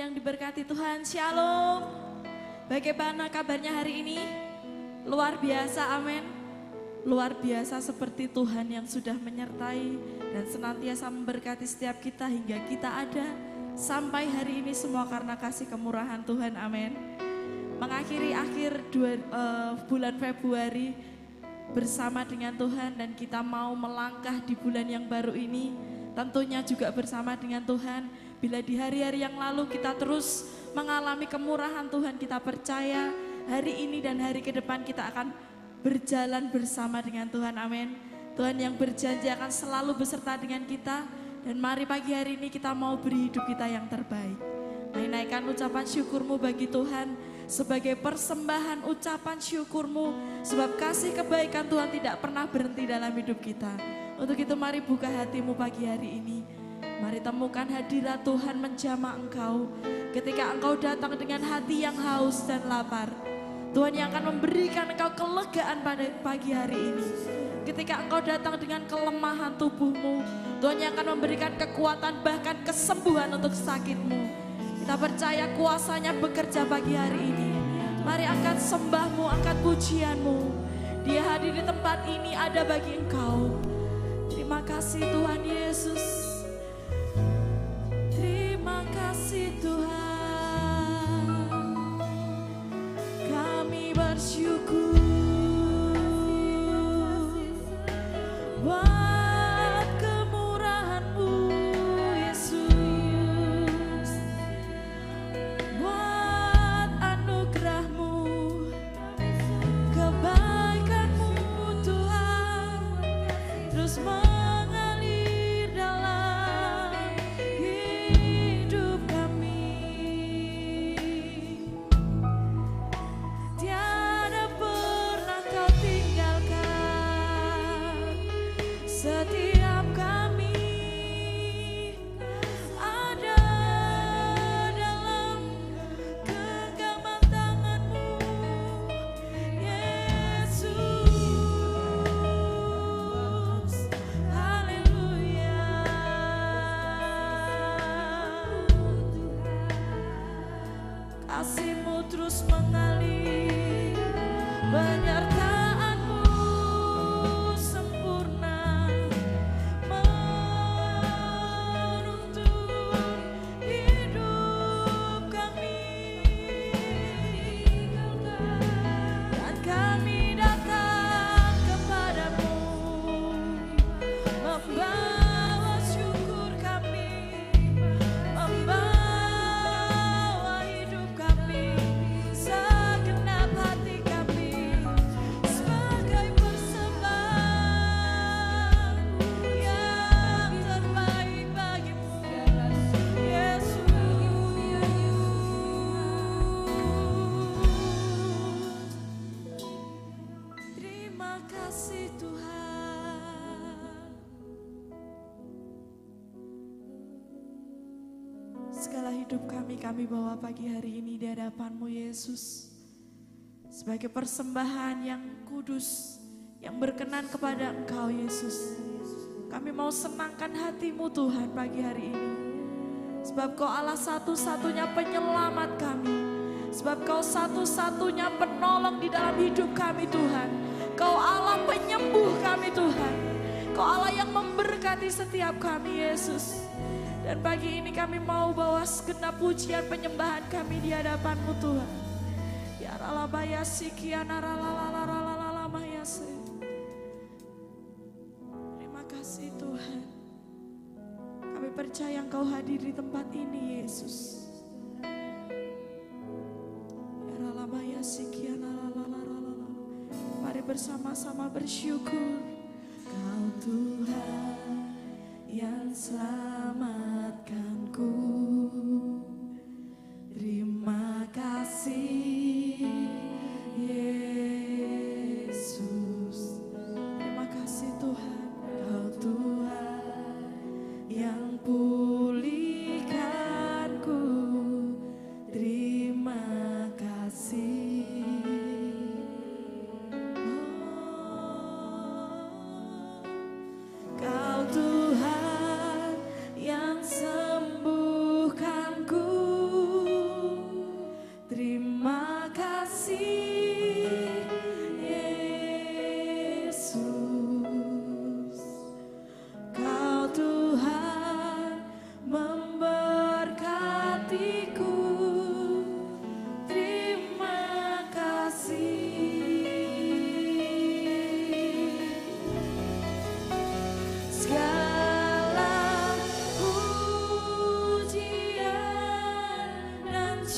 yang diberkati Tuhan, Shalom. Bagaimana kabarnya hari ini? Luar biasa, amin. Luar biasa seperti Tuhan yang sudah menyertai dan senantiasa memberkati setiap kita hingga kita ada sampai hari ini, semua karena kasih kemurahan Tuhan, amin. Mengakhiri bulan Februari bersama dengan Tuhan, dan kita mau melangkah di bulan yang baru ini tentunya juga bersama dengan Tuhan. Bila di hari-hari yang lalu kita terus mengalami kemurahan Tuhan, kita percaya hari ini dan hari ke depan kita akan berjalan bersama dengan Tuhan, amin. Tuhan yang berjanji akan selalu beserta dengan kita, dan mari pagi hari ini kita mau beri hidup kita yang terbaik. Naikkan ucapan syukurmu bagi Tuhan sebagai persembahan ucapan syukurmu, sebab kasih kebaikan Tuhan tidak pernah berhenti dalam hidup kita. Untuk itu mari buka hatimu pagi hari ini. Mari temukan hadirat Tuhan menjamah engkau. Ketika engkau datang dengan hati yang haus dan lapar, Tuhan yang akan memberikan engkau kelegaan pada pagi hari ini. Ketika engkau datang dengan kelemahan tubuhmu, Tuhan yang akan memberikan kekuatan bahkan kesembuhan untuk sakitmu. Kita percaya kuasanya bekerja pagi hari ini. Mari angkat sembahmu, angkat pujianmu. Dia hadir di tempat ini ada bagi engkau. Terima kasih Tuhan Yesus. Terima kasih Tuhan. Kami bersyukur buat kemurahan-Mu Yesus, buat anugerah-Mu, kebaikan-Mu Tuhan, terus mengalir dalam hidup kami. Tiada pernah Kau tinggalkan setiap kami ada dalam genggaman tangan-Mu, Yesus. Haleluya. Kasih-Mu terus mengalir, penyertaan-Mu sempurna menuntun hidup kami, dan kami datang kepadamu membawa syukur kami, membawa hidup kami, segenap hati kami sebagai persembahan yang terbaik bagimu, Yesus. Terima kasih Tuhan. Segala hidup kami bawa pagi hari ini di hadapan-Mu Yesus, sebagai persembahan yang kudus, yang berkenan kepada Engkau Yesus. Kami mau senangkan hati-Mu Tuhan pagi hari ini, sebab Kau Allah satu-satunya penyelamat kami, sebab Kau satu-satunya penolong di dalam hidup kami Tuhan. Kau Allah penyembuh kami Tuhan, Kau Allah yang memberkati setiap kami Yesus. Dan pagi ini kami mau bawa segenap pujian penyembahan kami di hadapan-Mu Tuhan. Ya ralabaya sikiana ralalalalalalalamayase. Terima kasih Tuhan. Kami percaya Engkau hadir di tempat ini Yesus. Ya ralabaya sikiana ralalalala. Mari bersama-sama bersyukur. Kau Tuhan yang selamatkanku, terima kasih Yesus. Terima kasih Tuhan. Kau Tuhan yang pulihkanku, terima kasih. Kau Tuhan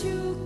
Tuhan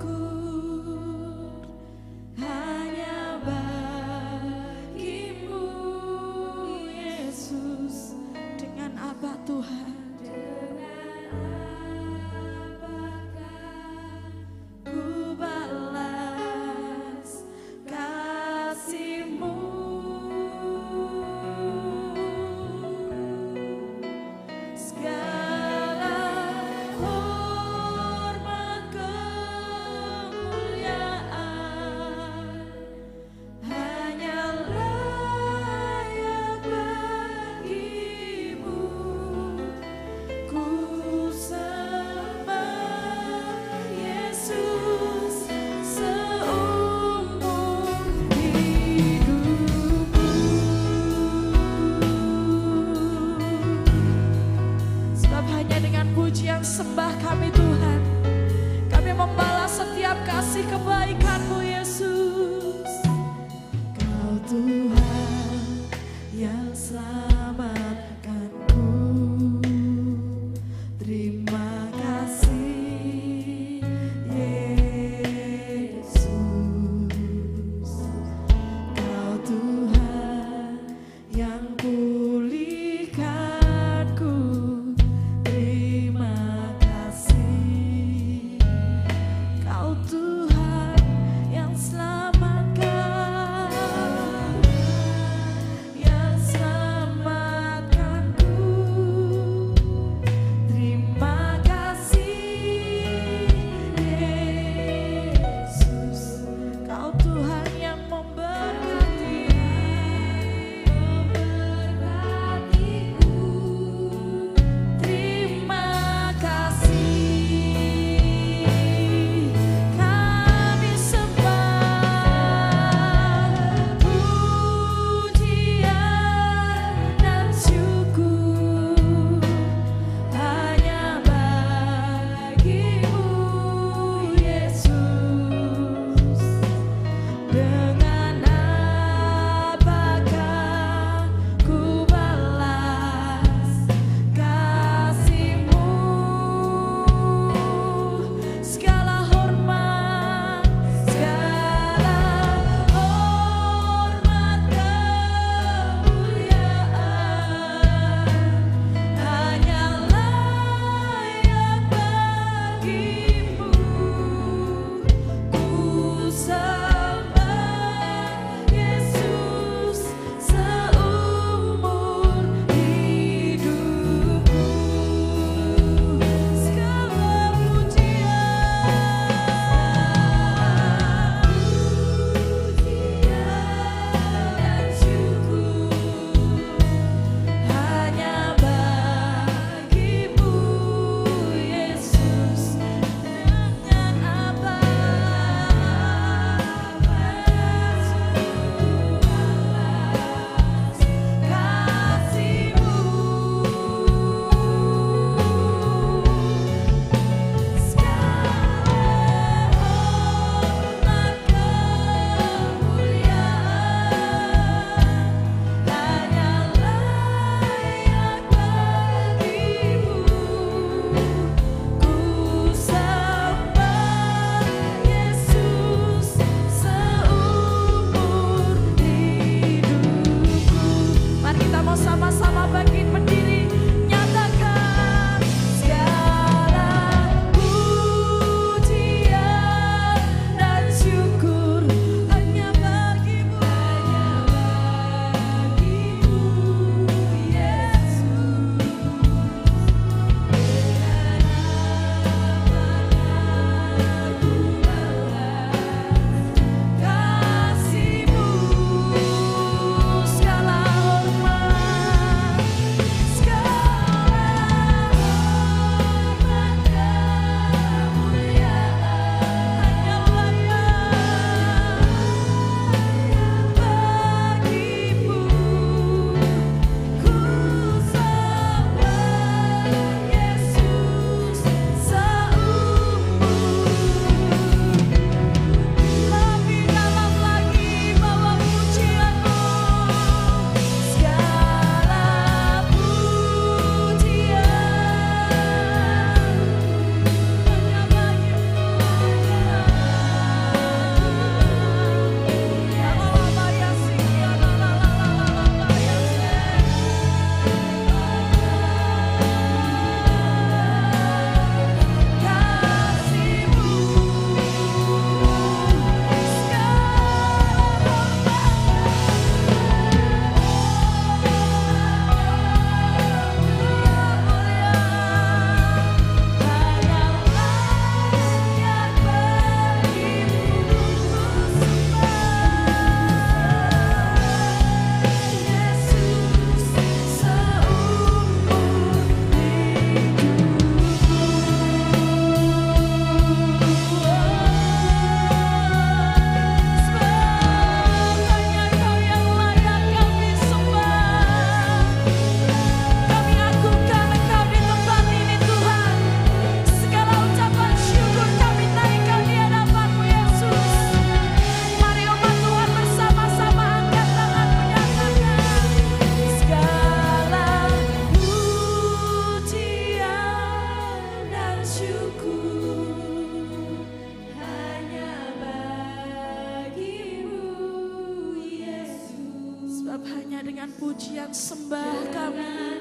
dengan pujian sembah kami.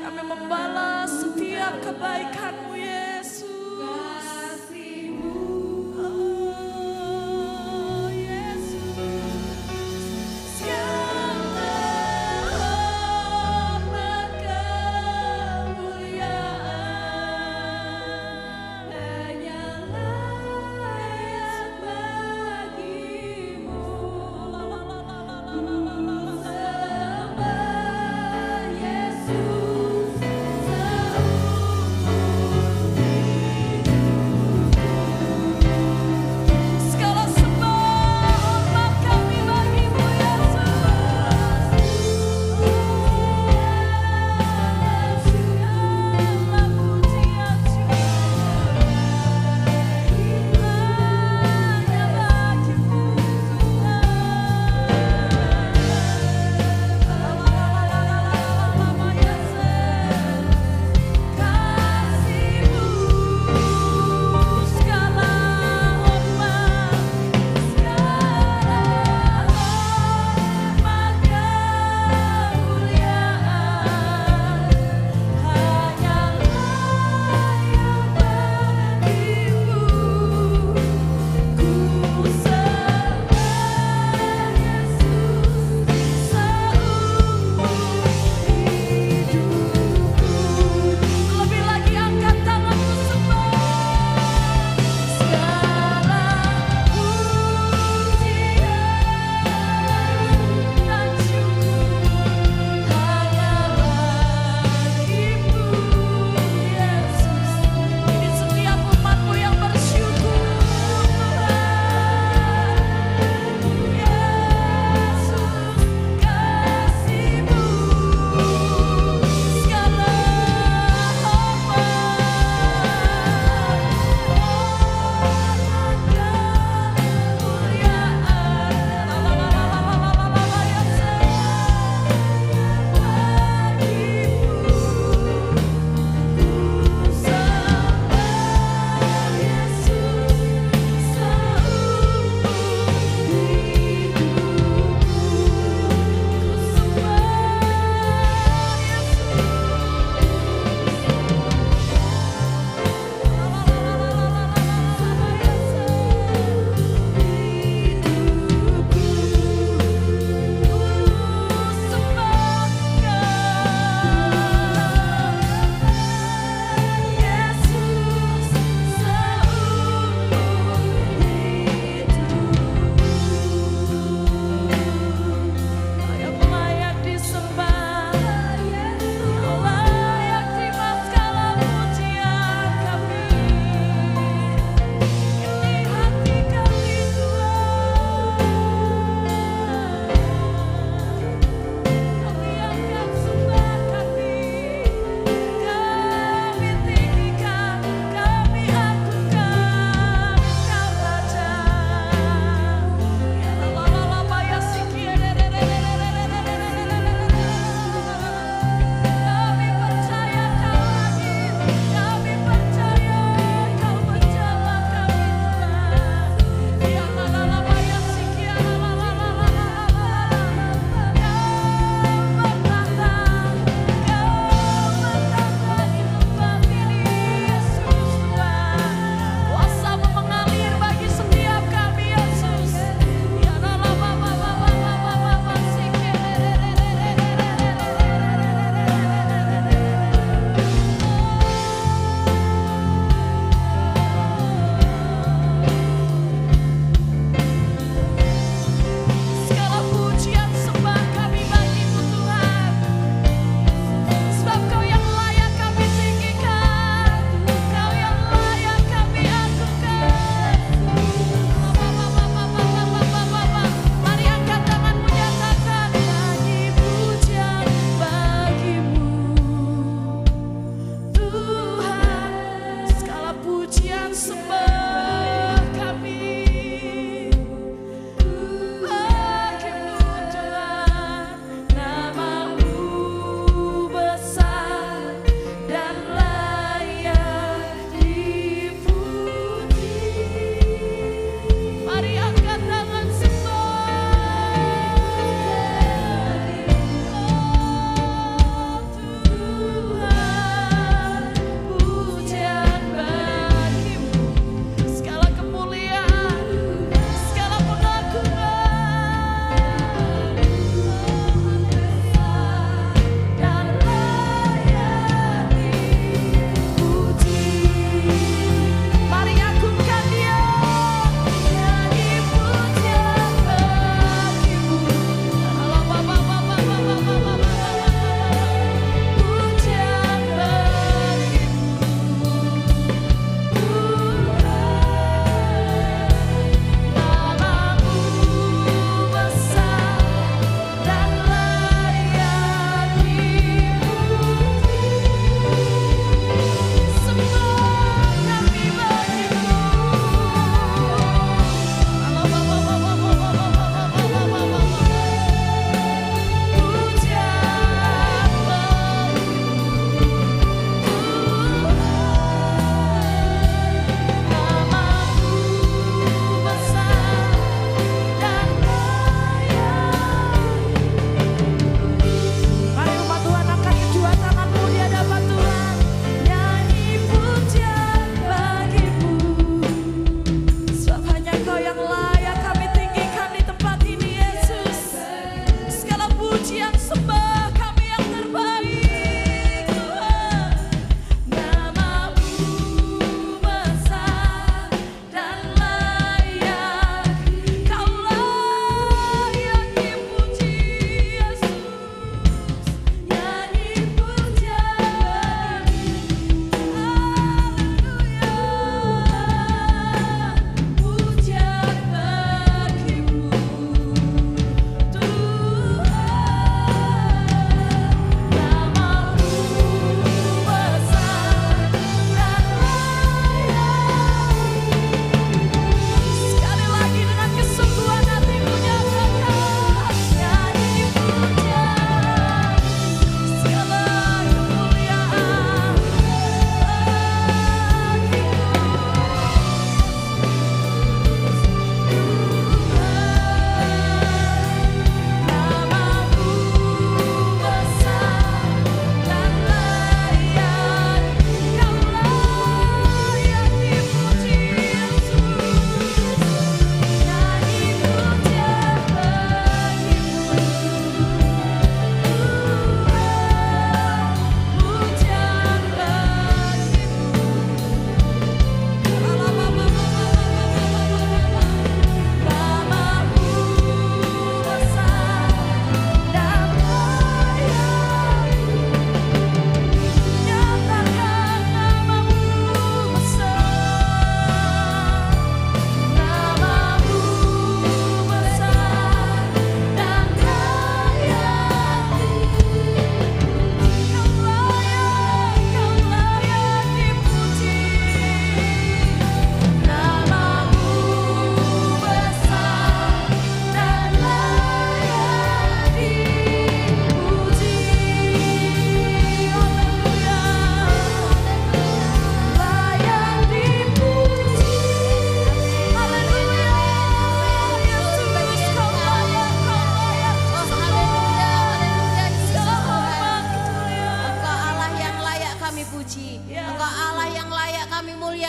Kami membalas setiap kebaikan-Mu Yesus. Oh Yesus. Segala hormat kemuliaan hanyalah yang bagi-Mu. Sembah Yesus seumur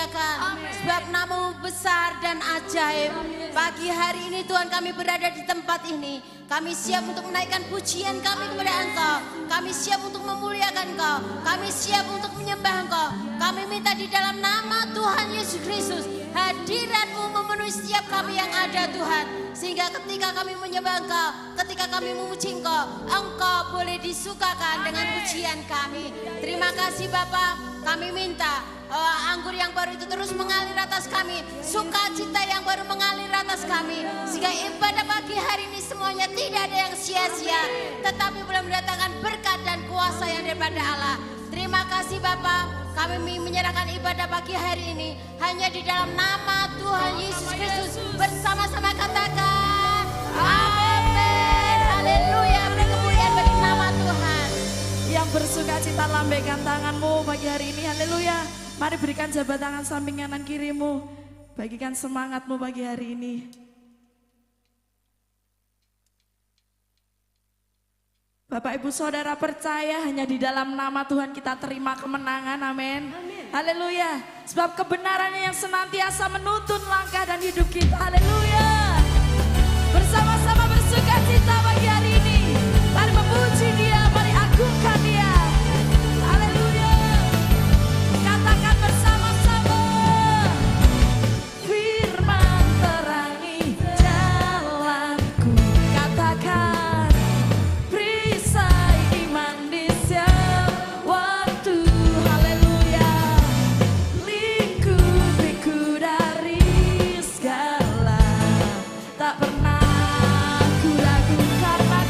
muliakan. Sebab nama-Mu besar dan ajaib. Pagi hari ini Tuhan kami berada di tempat ini. Kami siap untuk menaikkan pujian kami kepada Engkau. Kami siap untuk memuliakan Engkau. Kami siap untuk menyembah Engkau. Kami minta di dalam nama Tuhan Yesus Kristus, hadirat-Mu memenuhi setiap kami yang ada Tuhan. Sehingga ketika kami menyembah Engkau, ketika kami memuji Engkau, Engkau boleh disukakan dengan pujian kami. Terima kasih Bapa. Kami minta anggur yang baru itu terus mengalir atas kami, sukacita yang baru mengalir atas kami, sehingga ibadah pagi hari ini semuanya tidak ada yang sia-sia, tetapi boleh mendatangkan berkat dan kuasa yang daripada Allah. Terima kasih Bapa, kami menyerahkan ibadah pagi hari ini hanya di dalam nama Tuhan Yesus Kristus. Bersama-sama katakan amin. Haleluya, beri kemuliaan bagi nama Tuhan. Yang bersuka cita lambaikan tanganmu pagi hari ini, haleluya. Mari berikan jabat tangan samping kanan kirimu, bagikan semangatmu pagi hari ini. Bapak Ibu Saudara percaya hanya di dalam nama Tuhan kita terima kemenangan, amin. Haleluya. Sebab kebenarannya yang senantiasa menuntun langkah dan hidup kita, haleluya. Bersama-sama bersuka cita pagi hari ini. Mari memuji Dia, mari agungkan Dia. Haleluya. Katakan bersama-sama. Firman terangi jalanku. Katakan perisai iman di setiap waktu. Haleluya. Lingkupiku dari segala, tak pernah ku ragu karena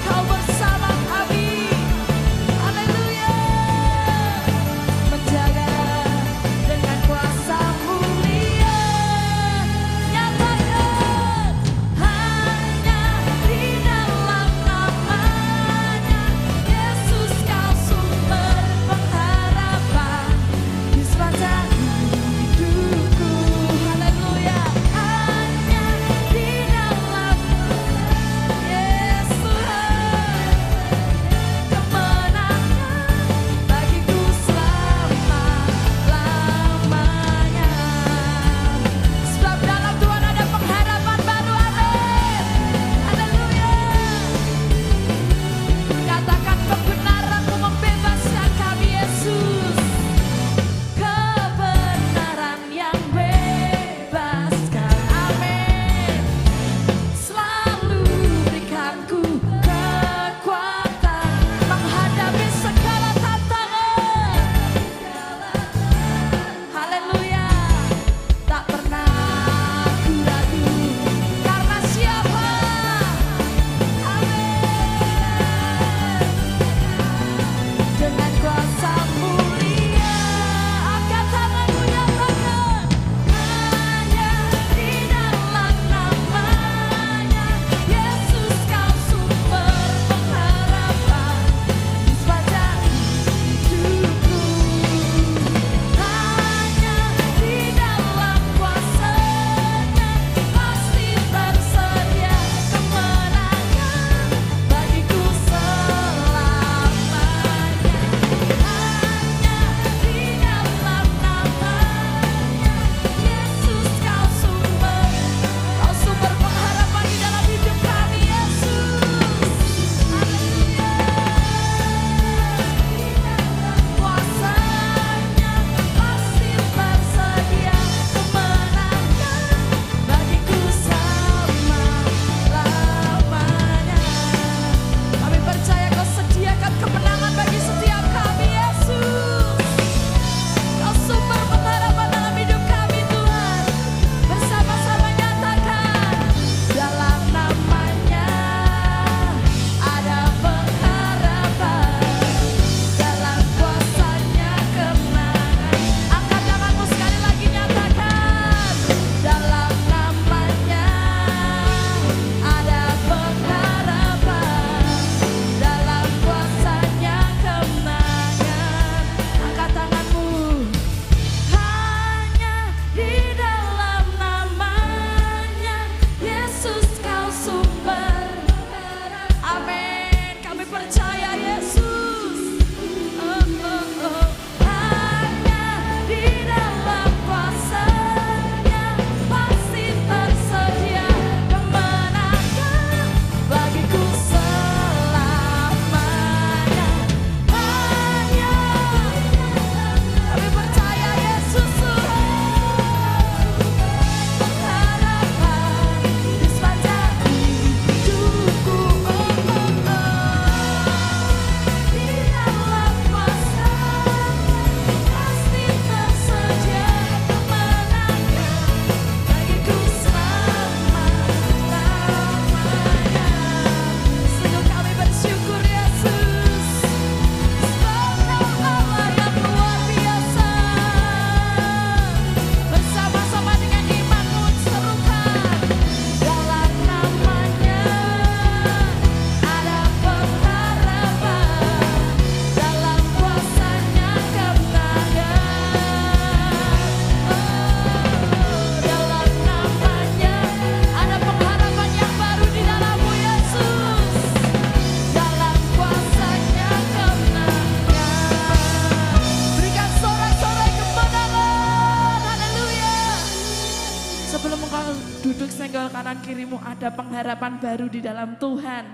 sebelum engkau duduk senggol kanan kirimu ada pengharapan baru di dalam Tuhan.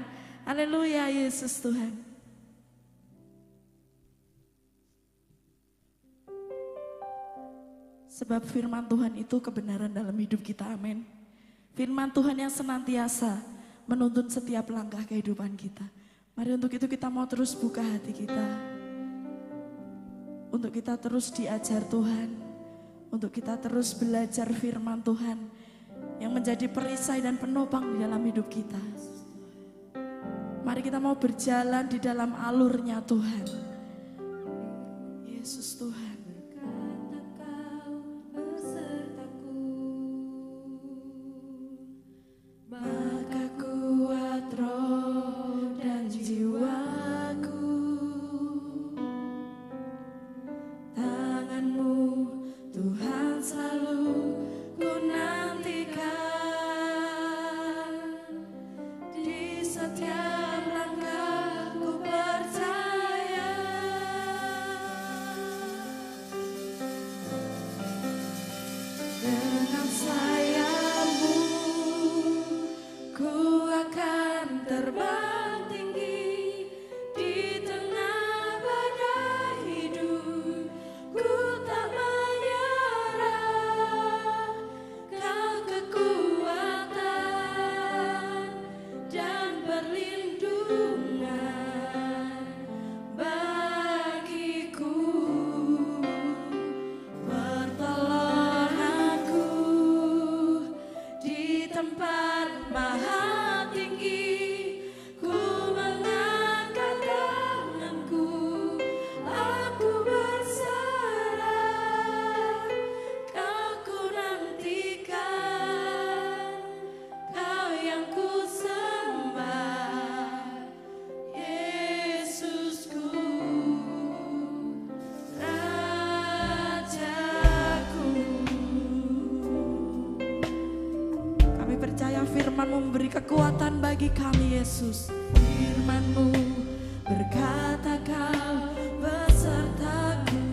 Haleluya Yesus Tuhan. Sebab firman Tuhan itu kebenaran dalam hidup kita, amin. Firman Tuhan yang senantiasa menuntun setiap langkah kehidupan kita. Mari untuk itu kita mau terus buka hati kita. Untuk kita terus diajar Tuhan. Untuk kita terus belajar firman Tuhan yang menjadi perisai dan penopang di dalam hidup kita. Mari kita mau berjalan di dalam alurnya Tuhan. Yesus Tuhan. Maka kuat roh dan jiwaku, tanganmu Tuhan selalu ku nantikan, di setiap langkah ku percaya. Dengan sayapmu ku akan terbang tinggi di tengah badai hidup. Ku tak menyerah, Kau kekuatan dan perlindungan bagiku. Pertolonganku di tempat maha tinggi, ku mengangkat tanganku, aku berserah. Kau ku nantikan, Kau yang ku sembah, Yesusku, Rajaku. Kami percaya firman-Mu memberi kekuatan bagi kami, Yesus. Firman-Mu berkata Kau besertaku,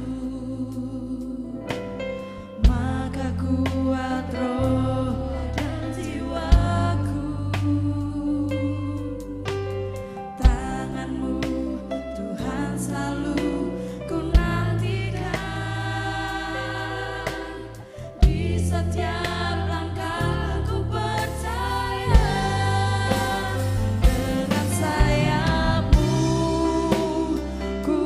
maka kuat roh dan jiwaku. Tangan-Mu Tuhan selalu ku nantikan, di setiap langkah ku percaya. Dengan sayap-Mu ku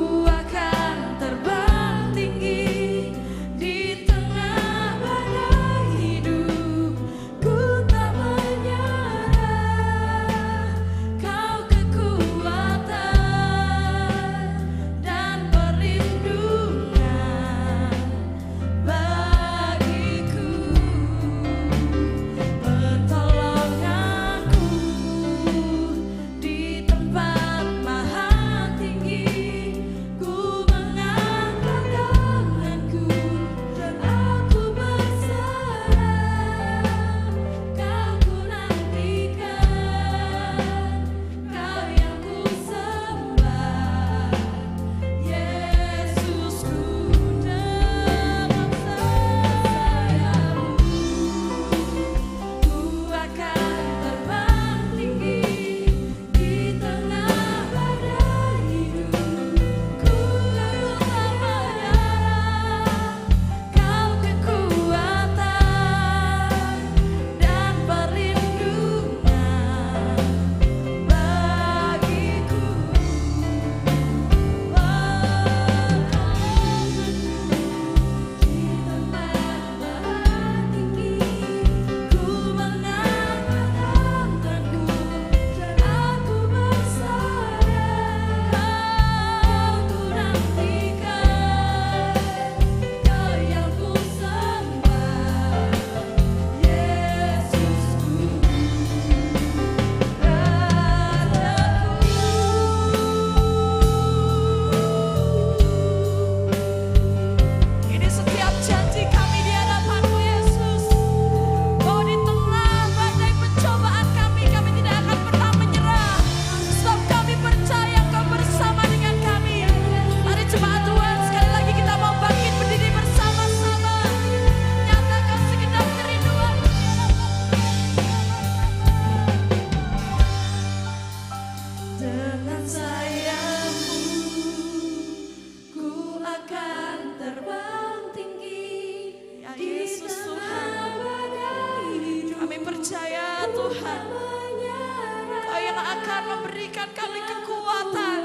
Tuhan memberikan kami kekuatan.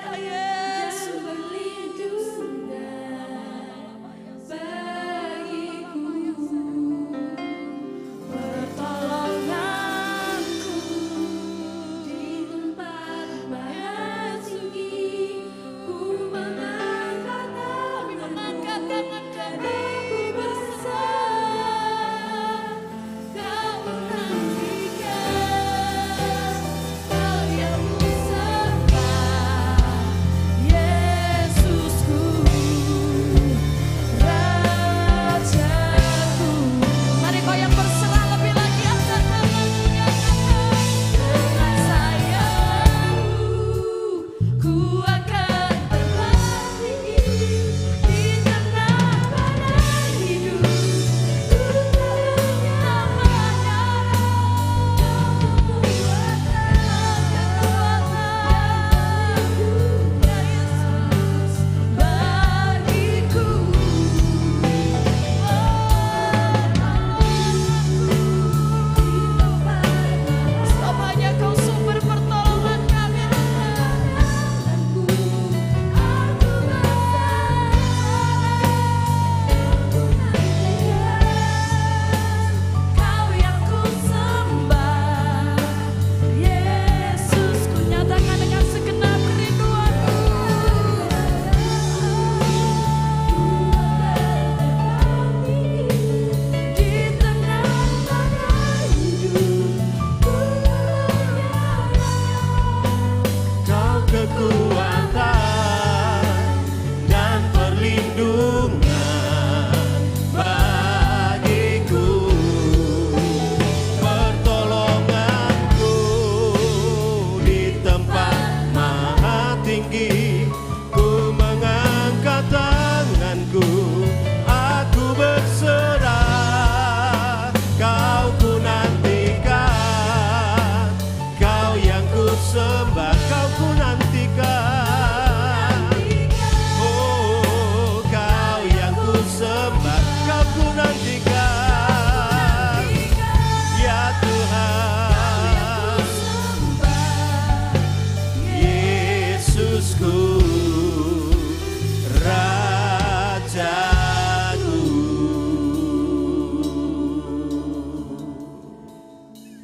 Ya Yesus.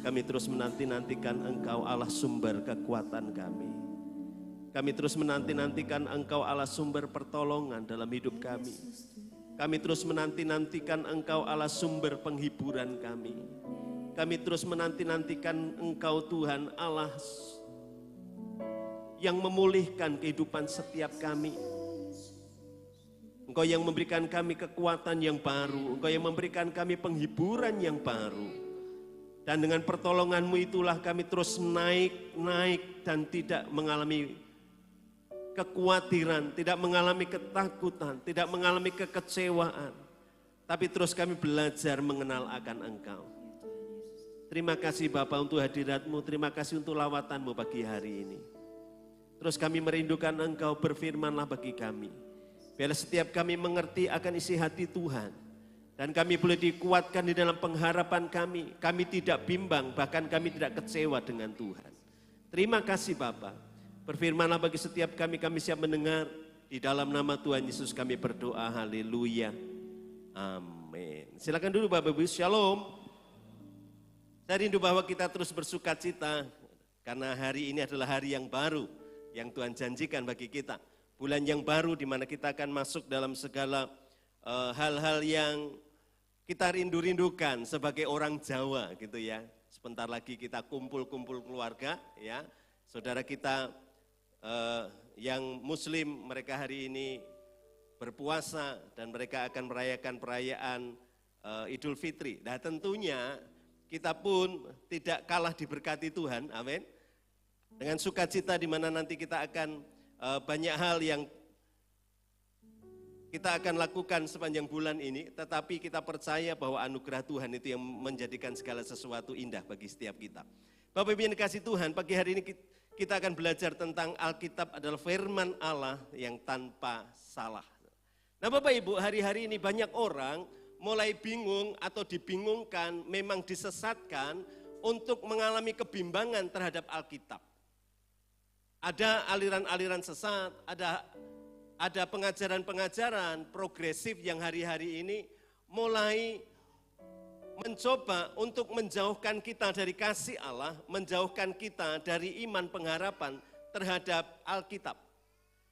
Kami terus menanti-nantikan Engkau Allah sumber kekuatan kami. Kami terus menanti-nantikan Engkau Allah sumber pertolongan dalam hidup kami. Kami terus menanti-nantikan Engkau Allah sumber penghiburan kami. Kami terus menanti-nantikan Engkau Tuhan Allah yang memulihkan kehidupan setiap kami. Engkau yang memberikan kami kekuatan yang baru. Engkau yang memberikan kami penghiburan yang baru. Dan dengan pertolongan-Mu itulah kami terus naik dan tidak mengalami kekhawatiran, tidak mengalami ketakutan, tidak mengalami kekecewaan. Tapi terus kami belajar mengenal akan Engkau. Terima kasih Bapa untuk hadirat-Mu, terima kasih untuk lawatan-Mu pagi hari ini. Terus kami merindukan Engkau, berfirman-lah bagi kami. Biarlah setiap kami mengerti akan isi hati Tuhan. Dan kami boleh dikuatkan di dalam pengharapan kami. Kami tidak bimbang, bahkan kami tidak kecewa dengan Tuhan. Terima kasih Bapa. Berfirmanlah bagi setiap kami siap mendengar. Di dalam nama Tuhan Yesus kami berdoa, haleluya. Amin. Silakan dulu Bapak Ibu, shalom. Saya rindu bahwa kita terus bersuka cita. Karena hari ini adalah hari yang baru yang Tuhan janjikan bagi kita. Bulan yang baru di mana kita akan masuk dalam segala hal-hal yang kita rindu-rindukan sebagai orang Jawa gitu ya. Sebentar lagi kita kumpul-kumpul keluarga ya. Saudara kita yang Muslim mereka hari ini berpuasa dan mereka akan merayakan perayaan Idul Fitri. Nah tentunya kita pun tidak kalah diberkati Tuhan, amin. Dengan sukacita di mana nanti kita akan banyak hal yang kita akan lakukan sepanjang bulan ini, tetapi kita percaya bahwa anugerah Tuhan itu yang menjadikan segala sesuatu indah bagi setiap kita. Bapak Ibu yang dikasih Tuhan, pagi hari ini kita akan belajar tentang Alkitab adalah firman Allah yang tanpa salah. Nah Bapak Ibu, hari-hari ini banyak orang mulai bingung atau dibingungkan, memang disesatkan untuk mengalami kebimbangan terhadap Alkitab. Ada aliran-aliran sesat, ada pengajaran-pengajaran progresif yang hari-hari ini mulai mencoba untuk menjauhkan kita dari kasih Allah, menjauhkan kita dari iman pengharapan terhadap Alkitab.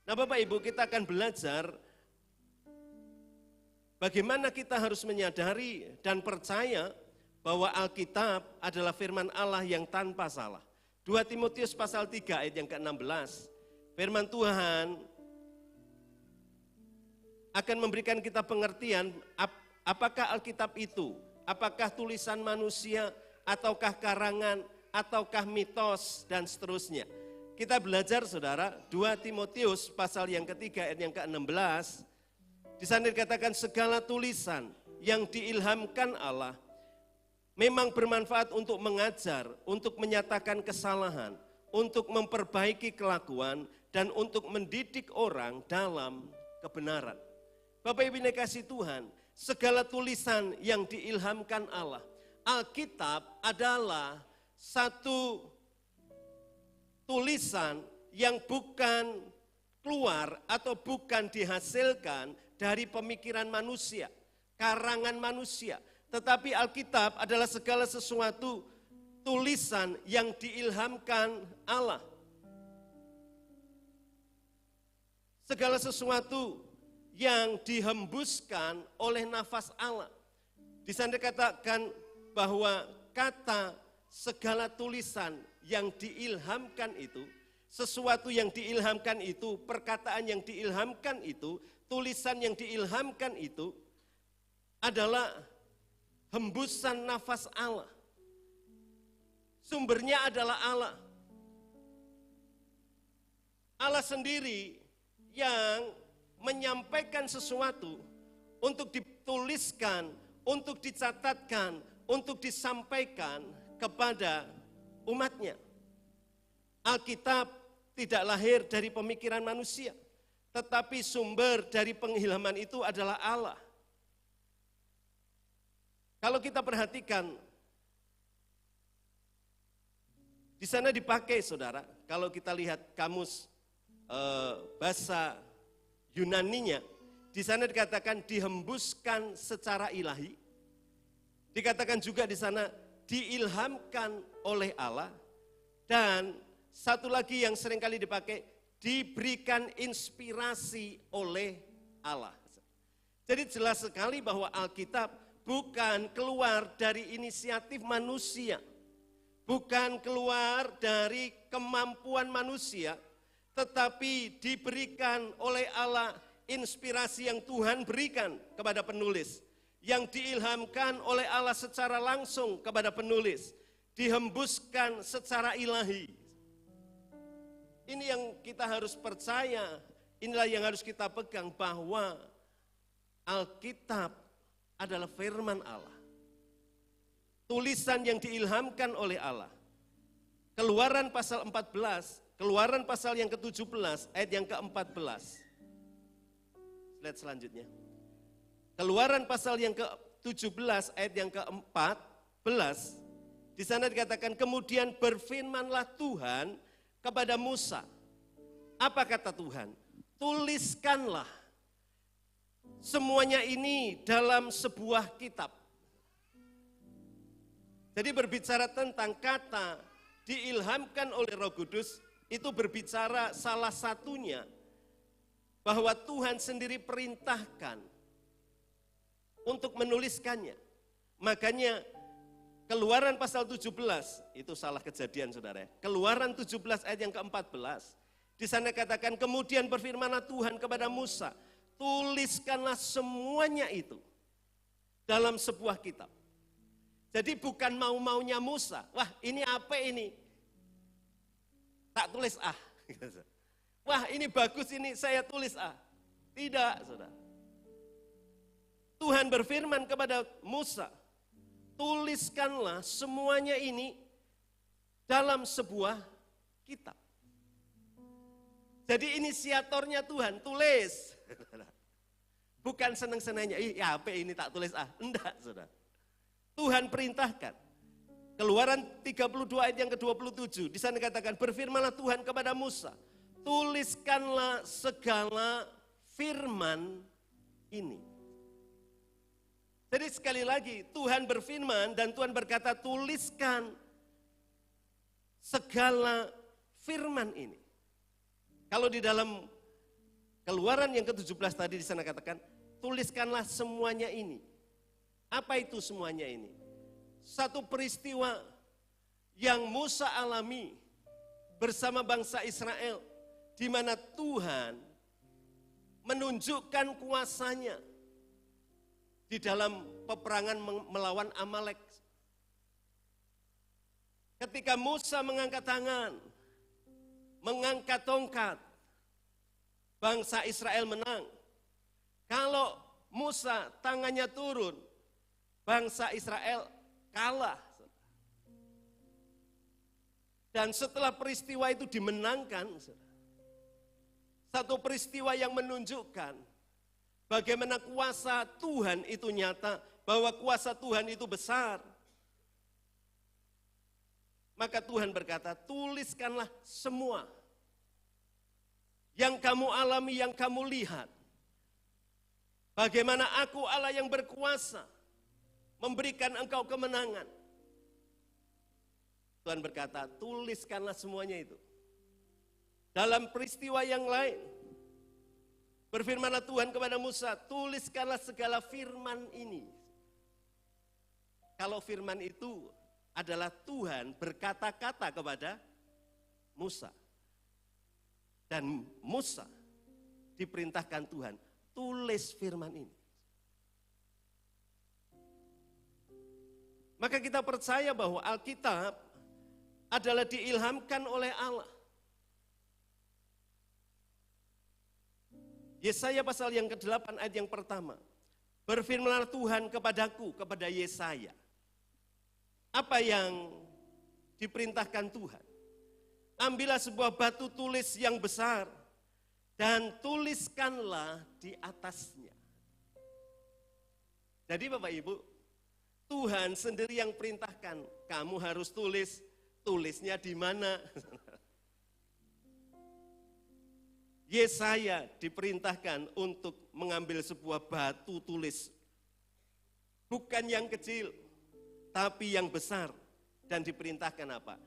Nah Bapak Ibu, kita akan belajar bagaimana kita harus menyadari dan percaya bahwa Alkitab adalah firman Allah yang tanpa salah. 2 Timotius pasal 3 ayat yang ke-16, firman Tuhan akan memberikan kita pengertian apakah Alkitab itu, apakah tulisan manusia, ataukah karangan, ataukah mitos, dan seterusnya. Kita belajar saudara, 2 Timotius pasal yang ketiga ayat yang ke-16, di sana dikatakan segala tulisan yang diilhamkan Allah memang bermanfaat untuk mengajar, untuk menyatakan kesalahan, untuk memperbaiki kelakuan, dan untuk mendidik orang dalam kebenaran. Bapak Ibu yang dikasihi Tuhan, segala tulisan yang diilhamkan Allah, Alkitab adalah satu tulisan yang bukan keluar atau bukan dihasilkan dari pemikiran manusia, karangan manusia. Tetapi Alkitab adalah segala sesuatu tulisan yang diilhamkan Allah. Segala sesuatu yang dihembuskan oleh nafas Allah. Di sana dikatakan bahwa kata segala tulisan yang diilhamkan itu, sesuatu yang diilhamkan itu, perkataan yang diilhamkan itu, tulisan yang diilhamkan itu adalah hembusan nafas Allah. Sumbernya adalah Allah. Allah sendiri yang menyampaikan sesuatu untuk dituliskan, untuk dicatatkan, untuk disampaikan kepada umatnya. Alkitab tidak lahir dari pemikiran manusia, tetapi sumber dari pengilhaman itu adalah Allah. Kalau kita perhatikan, di sana dipakai saudara, kalau kita lihat kamus bahasa Yunaninya, di sana dikatakan dihembuskan secara ilahi, dikatakan juga di sana diilhamkan oleh Allah, dan satu lagi yang seringkali dipakai, diberikan inspirasi oleh Allah. Jadi jelas sekali bahwa Alkitab bukan keluar dari inisiatif manusia, bukan keluar dari kemampuan manusia, tetapi diberikan oleh Allah inspirasi yang Tuhan berikan kepada penulis, yang diilhamkan oleh Allah secara langsung kepada penulis, dihembuskan secara ilahi. Ini yang kita harus percaya, inilah yang harus kita pegang, bahwa Alkitab adalah firman Allah. Tulisan yang diilhamkan oleh Allah. Keluaran pasal 14, Keluaran pasal yang ke-17 ayat yang ke-14. Slide selanjutnya. Keluaran pasal yang ke-17 ayat yang ke-14, di sana dikatakan kemudian berfirmanlah Tuhan kepada Musa. Apa kata Tuhan? Tuliskanlah semuanya ini dalam sebuah kitab. Jadi berbicara tentang kata diilhamkan oleh Roh Kudus, itu berbicara salah satunya bahwa Tuhan sendiri perintahkan untuk menuliskannya. Makanya Keluaran pasal 17, itu salah kejadian saudara. Keluaran 17 ayat yang ke-14, di sana katakan kemudian berfirmanlah Tuhan kepada Musa, tuliskanlah semuanya itu dalam sebuah kitab. Jadi bukan mau-maunya Musa, wah ini apa ini? Tak tulis ah. Wah ini bagus ini saya tulis ah. Tidak saudara. Tuhan berfirman kepada Musa, tuliskanlah semuanya ini dalam sebuah kitab. Jadi inisiatornya Tuhan, tulis. Bukan senang-senangnya, ya apa ini tak tulis ah. Enggak saudara. Tuhan perintahkan. Keluaran 32 ayat yang ke-27, di sana katakan, berfirmanlah Tuhan kepada Musa, tuliskanlah segala firman ini. Jadi sekali lagi, Tuhan berfirman dan Tuhan berkata, tuliskan segala firman ini. Kalau di dalam Keluaran yang ke-17 tadi di sana katakan, tuliskanlah semuanya ini. Apa itu semuanya ini? Satu peristiwa yang Musa alami bersama bangsa Israel, di mana Tuhan menunjukkan kuasanya di dalam peperangan melawan Amalek. Ketika Musa mengangkat tangan, mengangkat tongkat, bangsa Israel menang. Kalau Musa tangannya turun, bangsa Israel kalah. Dan setelah peristiwa itu dimenangkan, satu peristiwa yang menunjukkan bagaimana kuasa Tuhan itu nyata, bahwa kuasa Tuhan itu besar. Maka Tuhan berkata, tuliskanlah semua yang kamu alami, yang kamu lihat. Bagaimana aku Allah yang berkuasa memberikan engkau kemenangan. Tuhan berkata, tuliskanlah semuanya itu. Dalam peristiwa yang lain, berfirmanlah Tuhan kepada Musa, tuliskanlah segala firman ini. Kalau firman itu adalah Tuhan berkata-kata kepada Musa. Dan Musa diperintahkan Tuhan, tulis firman ini. Maka kita percaya bahwa Alkitab adalah diilhamkan oleh Allah. Yesaya pasal yang ke-8 ayat yang pertama. Berfirmanlah Tuhan kepadaku, kepada Yesaya. Apa yang diperintahkan Tuhan? Ambillah sebuah batu tulis yang besar dan tuliskanlah di atasnya. Jadi Bapak Ibu, Tuhan sendiri yang perintahkan, kamu harus tulis, tulisnya di mana? Yesaya diperintahkan untuk mengambil sebuah batu tulis. Bukan yang kecil, tapi yang besar. Dan diperintahkan apa?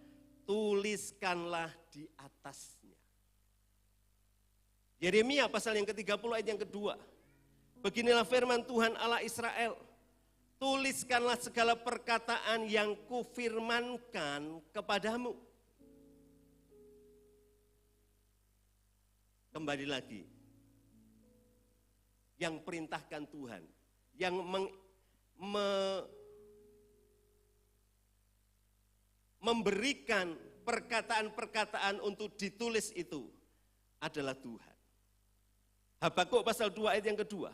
Tuliskanlah di atasnya. Yeremia pasal yang ke-30 ayat yang kedua. Beginilah firman Tuhan Allah Israel. Tuliskanlah segala perkataan yang kufirmankan kepadamu. Kembali lagi, yang perintahkan Tuhan, yang memberikan perkataan-perkataan untuk ditulis itu adalah Tuhan. Habakuk pasal 2 ayat yang kedua.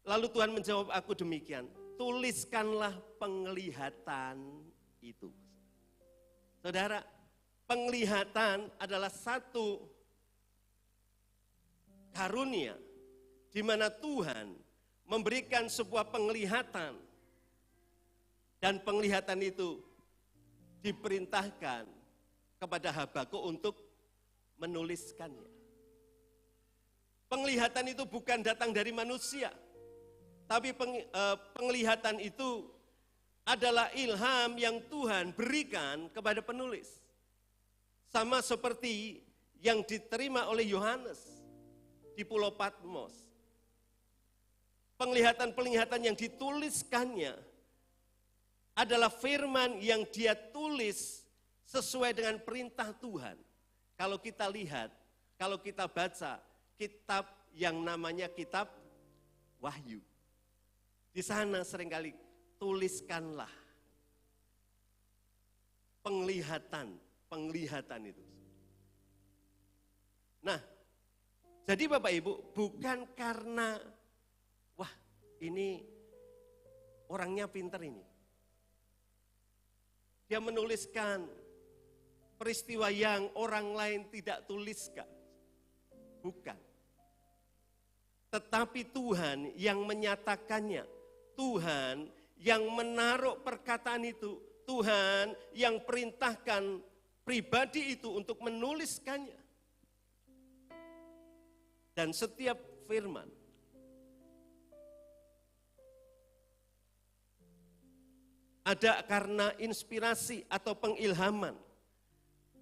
Lalu Tuhan menjawab aku demikian, tuliskanlah penglihatan itu. Saudara, penglihatan adalah satu karunia di mana Tuhan memberikan sebuah penglihatan, dan penglihatan itu diperintahkan kepada Habakuk untuk menuliskannya. Penglihatan itu bukan datang dari manusia, tapi penglihatan itu adalah ilham yang Tuhan berikan kepada penulis. Sama seperti yang diterima oleh Yohanes di Pulau Patmos. Penglihatan-penglihatan yang dituliskannya adalah firman yang dia tulis sesuai dengan perintah Tuhan. Kalau kita lihat, kalau kita baca kitab yang namanya kitab Wahyu. Di sana seringkali tuliskanlah penglihatan itu. Nah, jadi Bapak Ibu, bukan karena, wah ini orangnya pinter ini. Dia menuliskan peristiwa yang orang lain tidak tuliskan. Bukan. Tetapi Tuhan yang menyatakannya. Tuhan yang menaruh perkataan itu Tuhan yang perintahkan pribadi itu untuk menuliskannya. Dan setiap firman ada karena inspirasi atau pengilhaman.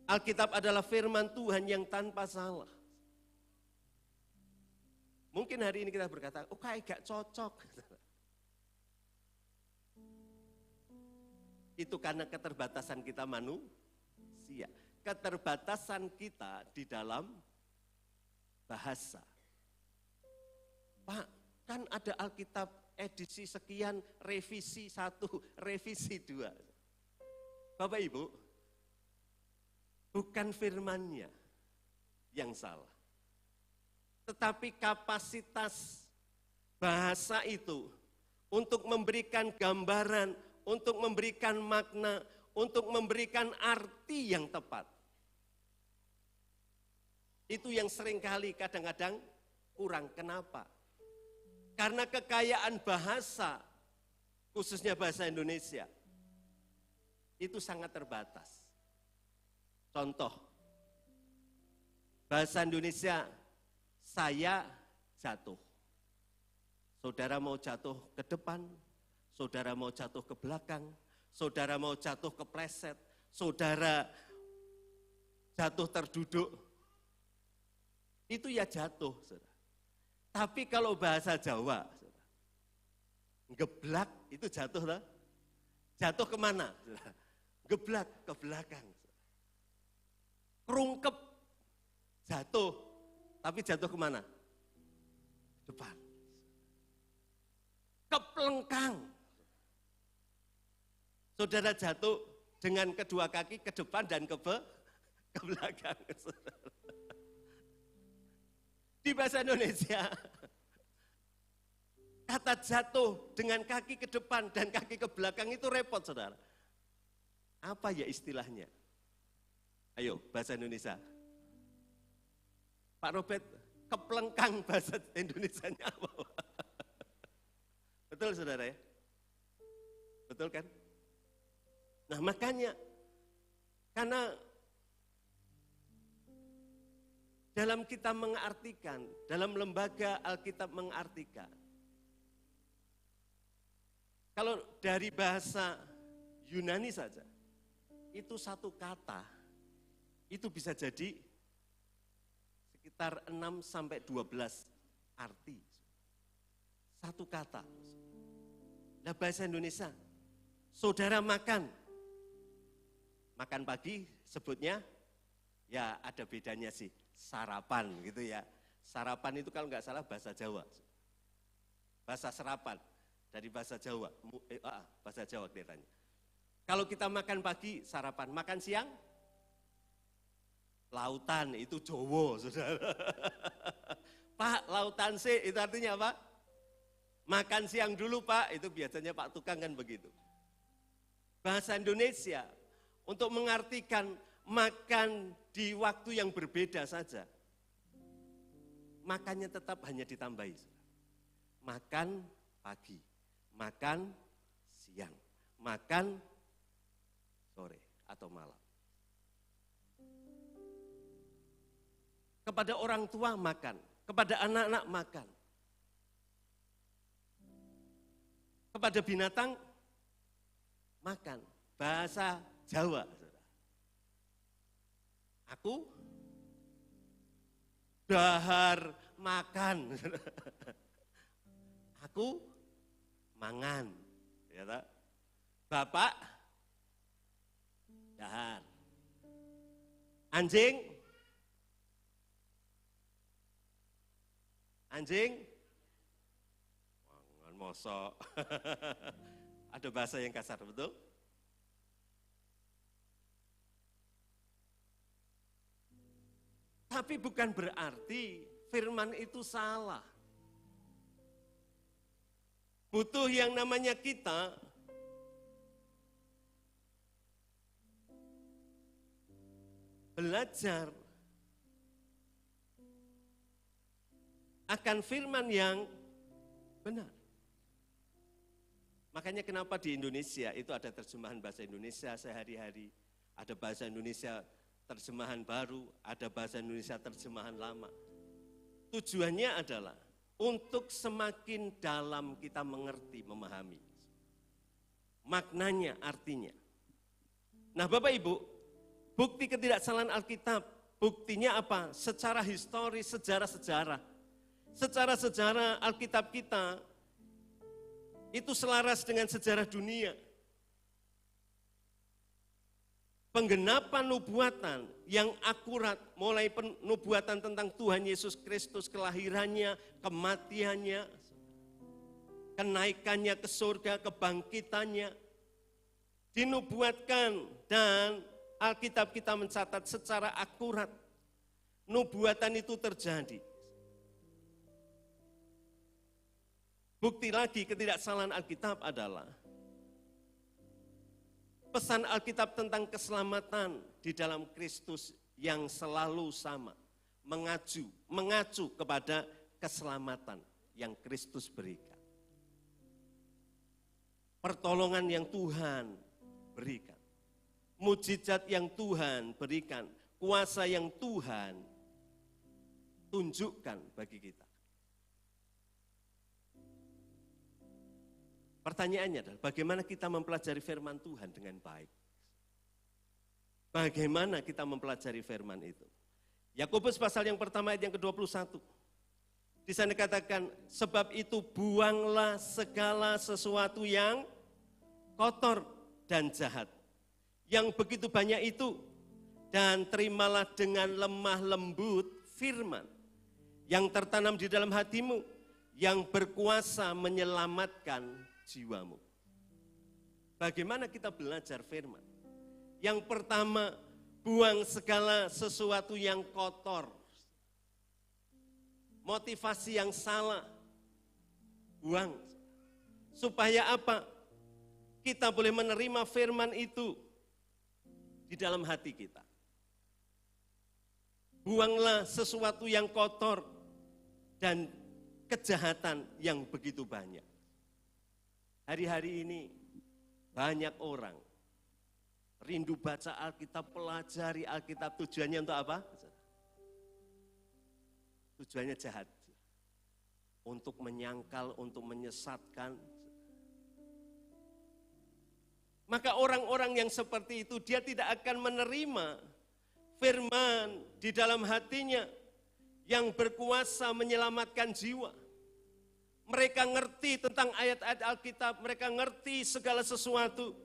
Alkitab adalah firman Tuhan yang tanpa salah. Mungkin hari ini kita berkata, oh kayak gak cocok. Itu karena keterbatasan kita manusia. Keterbatasan kita di dalam bahasa. Pak, kan ada Alkitab edisi sekian, revisi 1, revisi 2. Bapak Ibu, bukan firmannya yang salah. Tetapi kapasitas bahasa itu untuk memberikan gambaran, untuk memberikan makna, untuk memberikan arti yang tepat. Itu yang seringkali kadang-kadang kurang. Kenapa? Karena kekayaan bahasa, khususnya bahasa Indonesia, itu sangat terbatas. Contoh, bahasa Indonesia, saya jatuh. Saudara mau jatuh ke depan, saudara mau jatuh ke belakang, saudara mau jatuh kepleset, saudara jatuh terduduk, itu ya jatuh, saudara. Tapi kalau bahasa Jawa, saudara, geblak itu jatuh lah. Jatuh kemana? Saudara? Geblak ke belakang. Saudara. Kerungkep, jatuh, tapi jatuh kemana? Depan. Keplengkang. Saudara jatuh dengan kedua kaki ke depan dan ke belakang. Di bahasa Indonesia, kata jatuh dengan kaki ke depan dan kaki ke belakang itu repot, saudara. Apa ya istilahnya? Ayo, bahasa Indonesia. Pak Robert, keplengkang bahasa Indonesianya apa? Betul, saudara ya? Betul kan? Nah makanya, karena dalam kita mengartikan, dalam lembaga Alkitab mengartikan, kalau dari bahasa Yunani saja, itu satu kata, itu bisa jadi sekitar 6 sampai 12 arti. Satu kata. Nah bahasa Indonesia, saudara makan pagi sebutnya, ya ada bedanya sih. Sarapan gitu ya. Sarapan itu kalau nggak salah bahasa Jawa. Bahasa serapan dari bahasa Jawa. Bahasa Jawa kelihatannya. Kalau kita makan pagi sarapan, makan siang lautan itu Jawa, saudara. Pak, lautan sih itu artinya apa? Makan siang dulu Pak, itu biasanya Pak Tukang kan begitu. Bahasa Indonesia untuk mengartikan makan di waktu yang berbeda saja. Makannya tetap hanya ditambahi. Makan pagi, makan siang, makan sore atau malam. Kepada orang tua makan, kepada anak-anak makan. Kepada binatang makan. Bahasa Jawa. Aku dahar makan. Aku mangan. Ya tak? Bapak dahar. Anjing mangan mosok. Ada bahasa yang kasar, betul? Tapi bukan berarti firman itu salah. Butuh yang namanya kita belajar akan firman yang benar. Makanya kenapa di Indonesia itu ada terjemahan bahasa Indonesia sehari-hari, ada bahasa Indonesia terjemahan baru, ada bahasa Indonesia terjemahan lama. Tujuannya adalah untuk semakin dalam kita mengerti, memahami. Maknanya, artinya. Nah Bapak Ibu, bukti ketidaksalaan Alkitab, buktinya apa? Secara historis, sejarah-sejarah. Secara sejarah Alkitab kita itu selaras dengan sejarah dunia. Penggenapan nubuatan yang akurat, mulai nubuatan tentang Tuhan Yesus Kristus, kelahirannya, kematiannya, kenaikannya ke surga, kebangkitannya, dinubuatkan dan Alkitab kita mencatat secara akurat. Nubuatan itu terjadi. Bukti lagi ketidaksalaan Alkitab adalah pesan Alkitab tentang keselamatan di dalam Kristus yang selalu sama, mengacu kepada keselamatan yang Kristus berikan. Pertolongan yang Tuhan berikan, mujizat yang Tuhan berikan, kuasa yang Tuhan tunjukkan bagi kita. Pertanyaannya adalah bagaimana kita mempelajari firman Tuhan dengan baik? Bagaimana kita mempelajari firman itu? Yakobus pasal yang pertama ayat yang ke-21. Di sana dikatakan, sebab itu buanglah segala sesuatu yang kotor dan jahat. Yang begitu banyak itu, dan terimalah dengan lemah lembut firman yang tertanam di dalam hatimu, yang berkuasa menyelamatkan jiwamu. Bagaimana kita belajar firman? Yang pertama, buang segala sesuatu yang kotor. Motivasi yang salah, buang. Supaya apa? Kita boleh menerima firman itu di dalam hati kita. Buanglah sesuatu yang kotor dan kejahatan yang begitu banyak. Hari-hari ini banyak orang rindu baca Alkitab, pelajari Alkitab, tujuannya untuk apa? Tujuannya jahat. Untuk menyangkal, untuk menyesatkan. Maka orang-orang yang seperti itu dia tidak akan menerima firman di dalam hatinya yang berkuasa menyelamatkan jiwa. Mereka ngerti tentang ayat-ayat Alkitab, mereka ngerti segala sesuatu.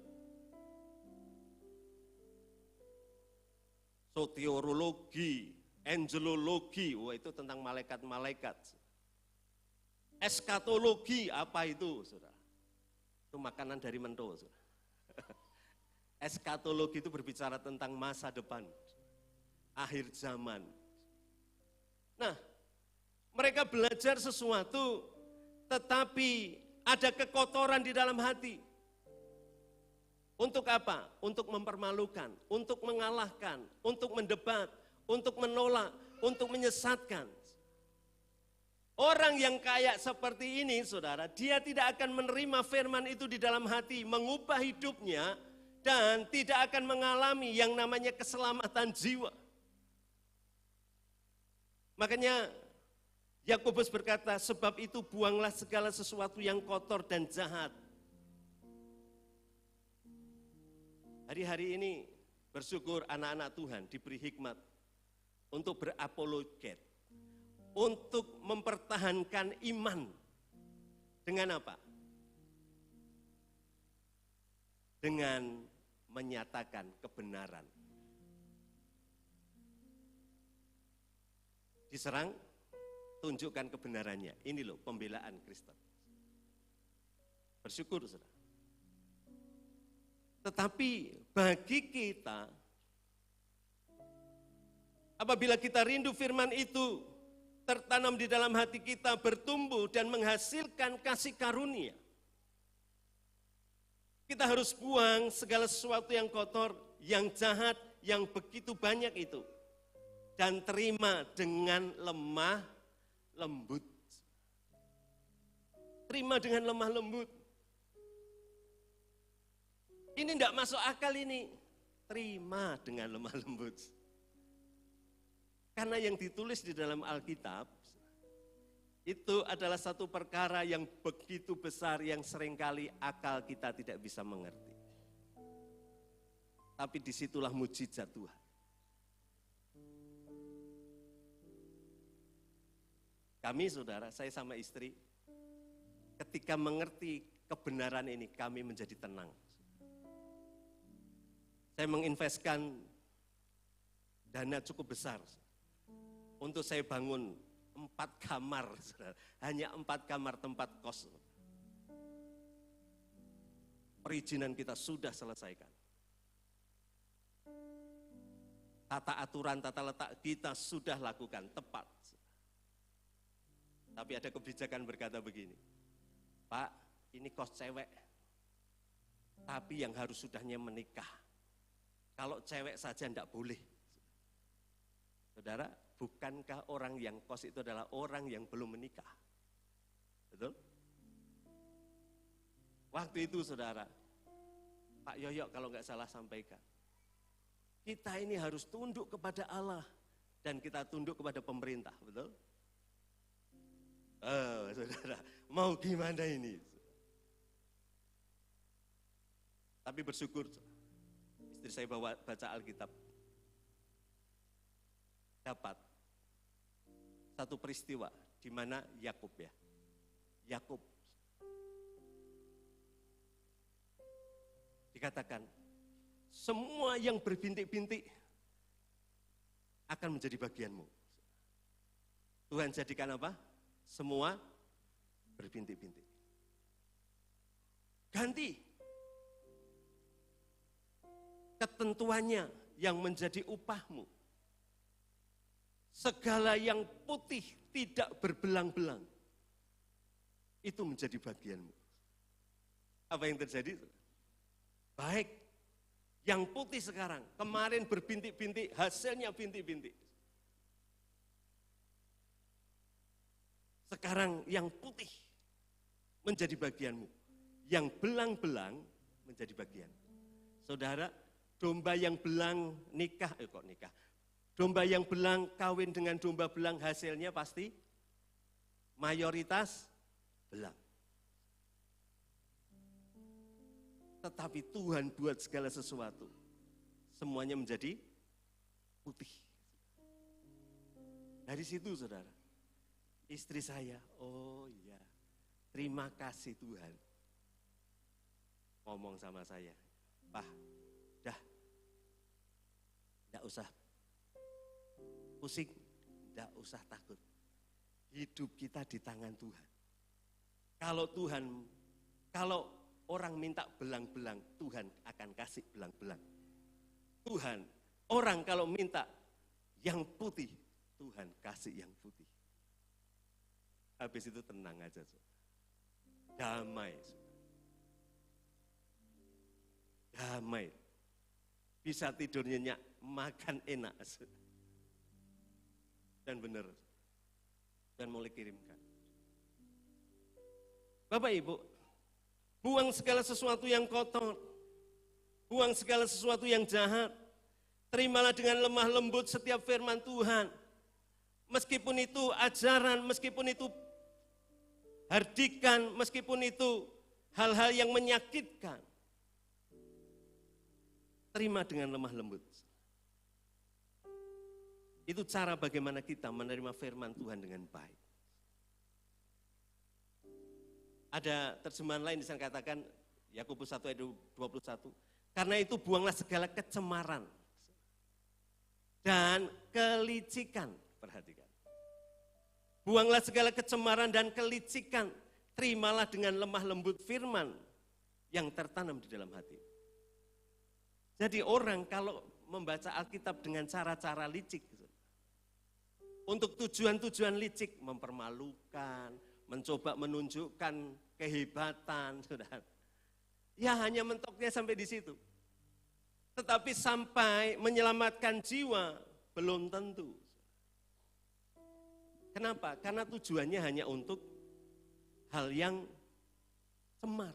Soteriologi, angelologi, wah itu tentang malaikat-malaikat. Eskatologi, apa itu, saudara? Itu makanan dari Mento, saudara. Eskatologi itu berbicara tentang masa depan, akhir zaman. Nah, mereka belajar sesuatu, tetapi ada kekotoran di dalam hati. Untuk apa? Untuk mempermalukan, untuk mengalahkan, untuk mendebat, untuk menolak, untuk menyesatkan. Orang yang kayak seperti ini, saudara, dia tidak akan menerima firman itu di dalam hati, mengubah hidupnya, dan tidak akan mengalami yang namanya keselamatan jiwa. Makanya Yakobus berkata, sebab itu buanglah segala sesuatu yang kotor dan jahat. Hari-hari ini bersyukur anak-anak Tuhan diberi hikmat untuk berapologet, untuk mempertahankan iman. Dengan apa? Dengan menyatakan kebenaran. Diserang, tunjukkan kebenarannya. Ini loh pembelaan Kristen. Bersyukur, saudara. Tetapi bagi kita, apabila kita rindu firman itu tertanam di dalam hati kita, bertumbuh dan menghasilkan kasih karunia, kita harus buang segala sesuatu yang kotor, yang jahat, yang begitu banyak itu, dan terima dengan lemah lembut. Terima dengan lemah lembut. Ini tidak masuk akal ini. Terima dengan lemah lembut. Karena yang ditulis di dalam Alkitab, itu adalah satu perkara yang begitu besar yang seringkali akal kita tidak bisa mengerti. Tapi disitulah mujizat Tuhan. Kami saudara, saya sama istri, ketika mengerti kebenaran ini kami menjadi tenang. Saya menginvestkan dana cukup besar untuk saya bangun 4 kamar, saudara. Hanya 4 kamar tempat kos. Perizinan kita sudah selesaikan. Tata aturan, tata letak kita sudah lakukan tepat. Tapi ada kebijakan berkata begini, Pak, ini kos cewek, tapi yang harus sudahnya menikah. Kalau cewek saja tidak boleh. Saudara, bukankah orang yang kos itu adalah orang yang belum menikah? Betul? Waktu itu saudara, Pak Yoyo kalau nggak salah sampaikan, kita ini harus tunduk kepada Allah dan kita tunduk kepada pemerintah, betul? Oh, saudara, mau gimana ini? Tapi bersyukur, istri saya baca Alkitab, dapat satu peristiwa di mana Yakub dikatakan semua yang berbintik-bintik akan menjadi bagianmu. Tuhan jadikan apa? Semua berbintik-bintik. Ganti ketentuannya yang menjadi upahmu. Segala yang putih tidak berbelang-belang, itu menjadi bagianmu. Apa yang terjadi? Baik, yang putih sekarang, kemarin berbintik-bintik, hasilnya bintik-bintik. Sekarang yang putih menjadi bagianmu, yang belang-belang menjadi bagian. Saudara, domba yang belang nikah, domba yang belang kawin dengan domba belang, hasilnya pasti mayoritas belang. Tetapi Tuhan buat segala sesuatu, semuanya menjadi putih. Dari situ saudara, istri saya, oh iya, terima kasih Tuhan. Ngomong sama saya, Pak, dah, tidak usah pusing, tidak usah takut. Hidup kita di tangan Tuhan. Kalau orang minta belang-belang, Tuhan akan kasih belang-belang. Tuhan, orang kalau minta yang putih, Tuhan kasih yang putih. Habis itu tenang aja, damai, damai. Bisa tidur nyenyak, makan enak. Dan benar, dan mulai kirimkan. Bapak Ibu, buang segala sesuatu yang kotor, buang segala sesuatu yang jahat, terimalah dengan lemah lembut setiap firman Tuhan. Meskipun itu ajaran, meskipun itu hardikan, meskipun itu hal-hal yang menyakitkan, terima dengan lemah lembut. Itu cara bagaimana kita menerima firman Tuhan dengan baik. Ada terjemahan lain di sana katakan, Yakobus 1 ayat 21, karena itu buanglah segala kecemaran dan kelicikan. Perhatikan. Buanglah segala kecemaran dan kelicikan, terimalah dengan lemah lembut firman yang tertanam di dalam hati. Jadi orang kalau membaca Alkitab dengan cara-cara licik, untuk tujuan-tujuan licik, mempermalukan, mencoba menunjukkan kehebatan, saudara. Ya hanya mentoknya sampai di situ. Tetapi sampai menyelamatkan jiwa, belum tentu. Kenapa? Karena tujuannya hanya untuk hal yang cemar.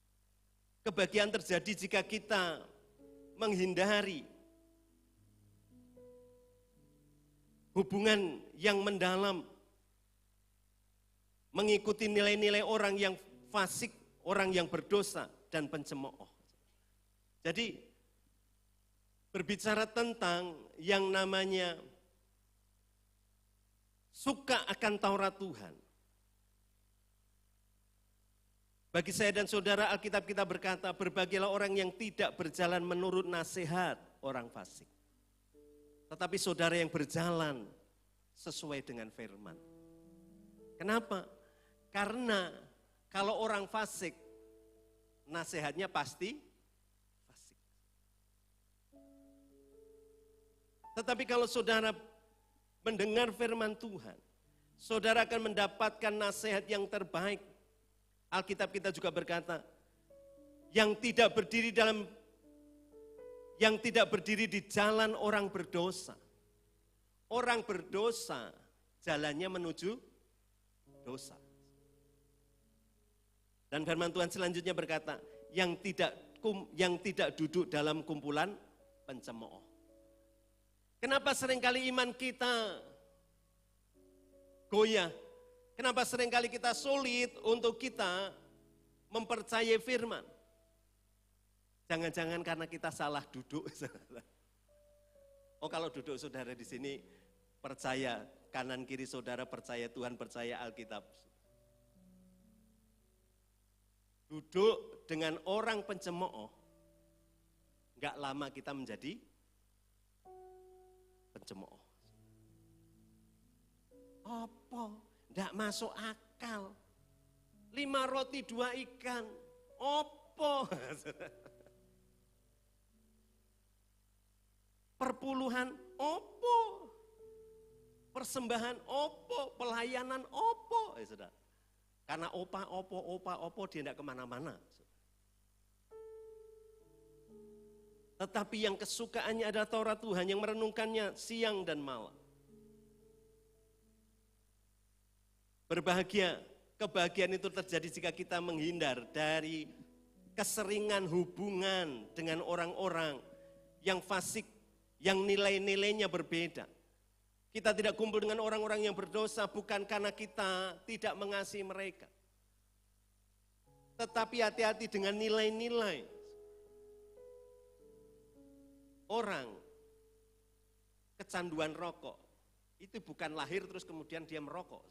Kebahagiaan terjadi jika kita menghindari hubungan yang mendalam, mengikuti nilai-nilai orang yang fasik, orang yang berdosa, dan pencemooh. Jadi, berbicara tentang yang namanya suka akan Taurat Tuhan. Bagi saya dan saudara, Alkitab kita berkata, berbahagialah orang yang tidak berjalan menurut nasihat orang fasik. Tetapi saudara yang berjalan sesuai dengan firman. Kenapa? Karena kalau orang fasik, nasihatnya pasti fasik. Tetapi kalau saudara mendengar firman Tuhan, saudara akan mendapatkan nasihat yang terbaik. Alkitab kita juga berkata, yang tidak berdiri di jalan orang berdosa. Orang berdosa jalannya menuju dosa. Dan firman Tuhan selanjutnya berkata, yang tidak duduk dalam kumpulan pencemooh. Kenapa seringkali iman kita goyah? Kenapa seringkali kita sulit untuk kita mempercayai firman? Jangan-jangan karena kita salah duduk. Oh, kalau duduk saudara di sini percaya, kanan kiri saudara percaya Tuhan, percaya Alkitab. Duduk dengan orang pencemooh, enggak lama kita menjadi pencemooh. Apa? Enggak masuk akal. 5 roti 2 ikan. Opo? Perpuluhan opo? Persembahan opo? Pelayanan opo? Saudara. Karena opo, dia enggak kemana-mana. Tetapi yang kesukaannya adalah Taurat Tuhan, yang merenungkannya siang dan malam. Kebahagiaan itu terjadi jika kita menghindar dari keseringan hubungan dengan orang-orang yang fasik, yang nilai-nilainya berbeda. Kita tidak kumpul dengan orang-orang yang berdosa bukan karena kita tidak mengasihi mereka. Tetapi hati-hati dengan nilai-nilai. Orang kecanduan rokok, itu bukan lahir terus kemudian dia merokok.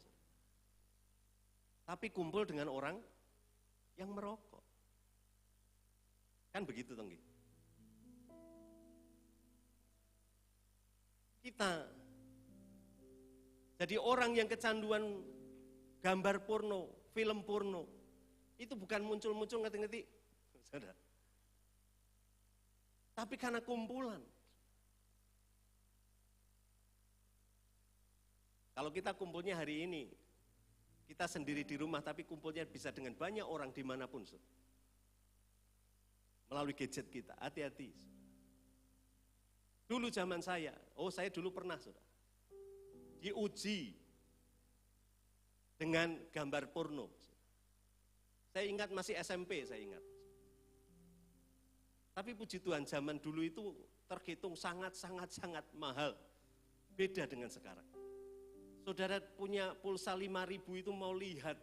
Tapi kumpul dengan orang yang merokok. Kan begitu, Tenggi? Kita jadi orang yang kecanduan gambar porno, film porno, itu bukan muncul-muncul ngerti-ngerti, saudara. Tapi karena kumpulan. Kalau kita kumpulnya hari ini, kita sendiri di rumah, tapi kumpulnya bisa dengan banyak orang dimanapun. Melalui gadget kita, hati-hati. Dulu zaman saya dulu pernah, saudara, diuji dengan gambar porno. Saya ingat masih SMP, saya ingat. Tapi puji Tuhan, zaman dulu itu terhitung sangat mahal. Beda dengan sekarang. Saudara punya pulsa 5.000 itu mau lihat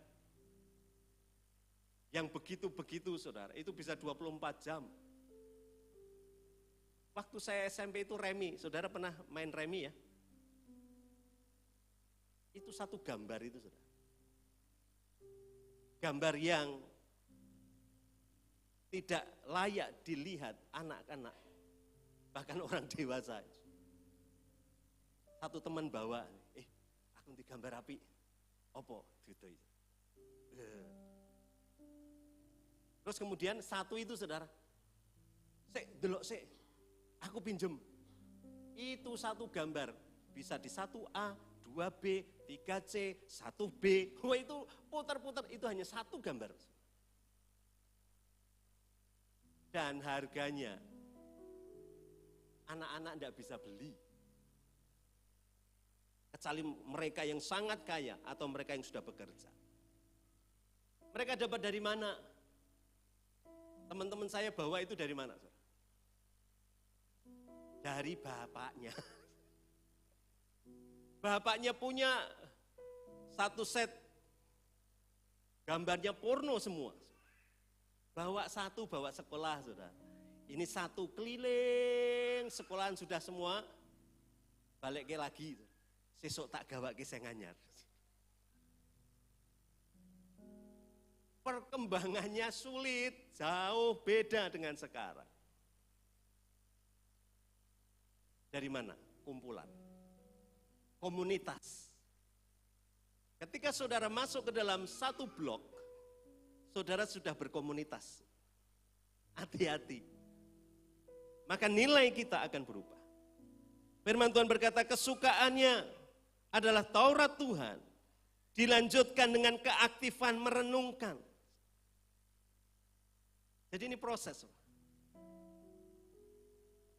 yang begitu-begitu, saudara, itu bisa 24 jam. Waktu saya SMP itu remi, saudara pernah main remi ya? Itu satu gambar itu, saudara. Gambar yang tidak layak dilihat anak-anak, bahkan orang dewasa. Satu teman bawa, aku nanti gambar api, opo, gitu. Terus kemudian satu itu, saudara, delok aku pinjem. Itu satu gambar, bisa di 1A, 2B, 3C, 1B. Wah, itu putar-putar, itu hanya satu gambar. Dan harganya, anak-anak tidak bisa beli. Kecuali mereka yang sangat kaya atau mereka yang sudah bekerja. Mereka dapat dari mana? Teman-teman saya bawa itu dari mana? Dari bapaknya. Bapaknya punya satu set gambarnya porno semua. Bawa satu, bawa sekolah, saudara. Ini satu keliling, sekolahan sudah semua, balik lagi. Sesok tak gawa ke sing anyar. Perkembangannya sulit, jauh beda dengan sekarang. Dari mana? Kumpulan. Komunitas. Ketika saudara masuk ke dalam satu blok, saudara sudah berkomunitas. Hati-hati. Maka nilai kita akan berubah. Firman Tuhan berkata kesukaannya adalah Taurat Tuhan. Dilanjutkan dengan keaktifan merenungkan. Jadi ini proses.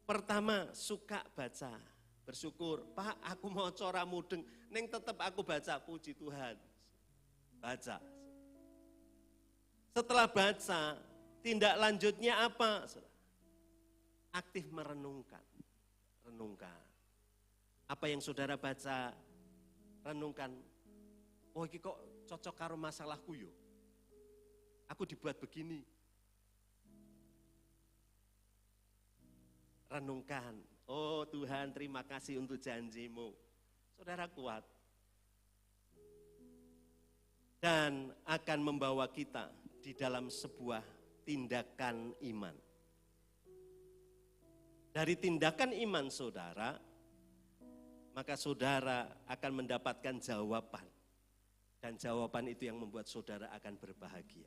Pertama, suka baca, bersyukur. Pak, aku mau cora mudeng, neng tetap aku baca, puji Tuhan. Baca. Setelah baca, tindak lanjutnya apa? Aktif merenungkan. Renungkan. Apa yang saudara baca, renungkan. Oh, ini kok cocok karo masalahku yo. Aku dibuat begini. Renungkan, oh Tuhan terima kasih untuk janjimu. Saudara kuat. Dan akan membawa kita di dalam sebuah tindakan iman. Dari tindakan iman saudara, maka saudara akan mendapatkan jawaban. Dan jawaban itu yang membuat saudara akan berbahagia.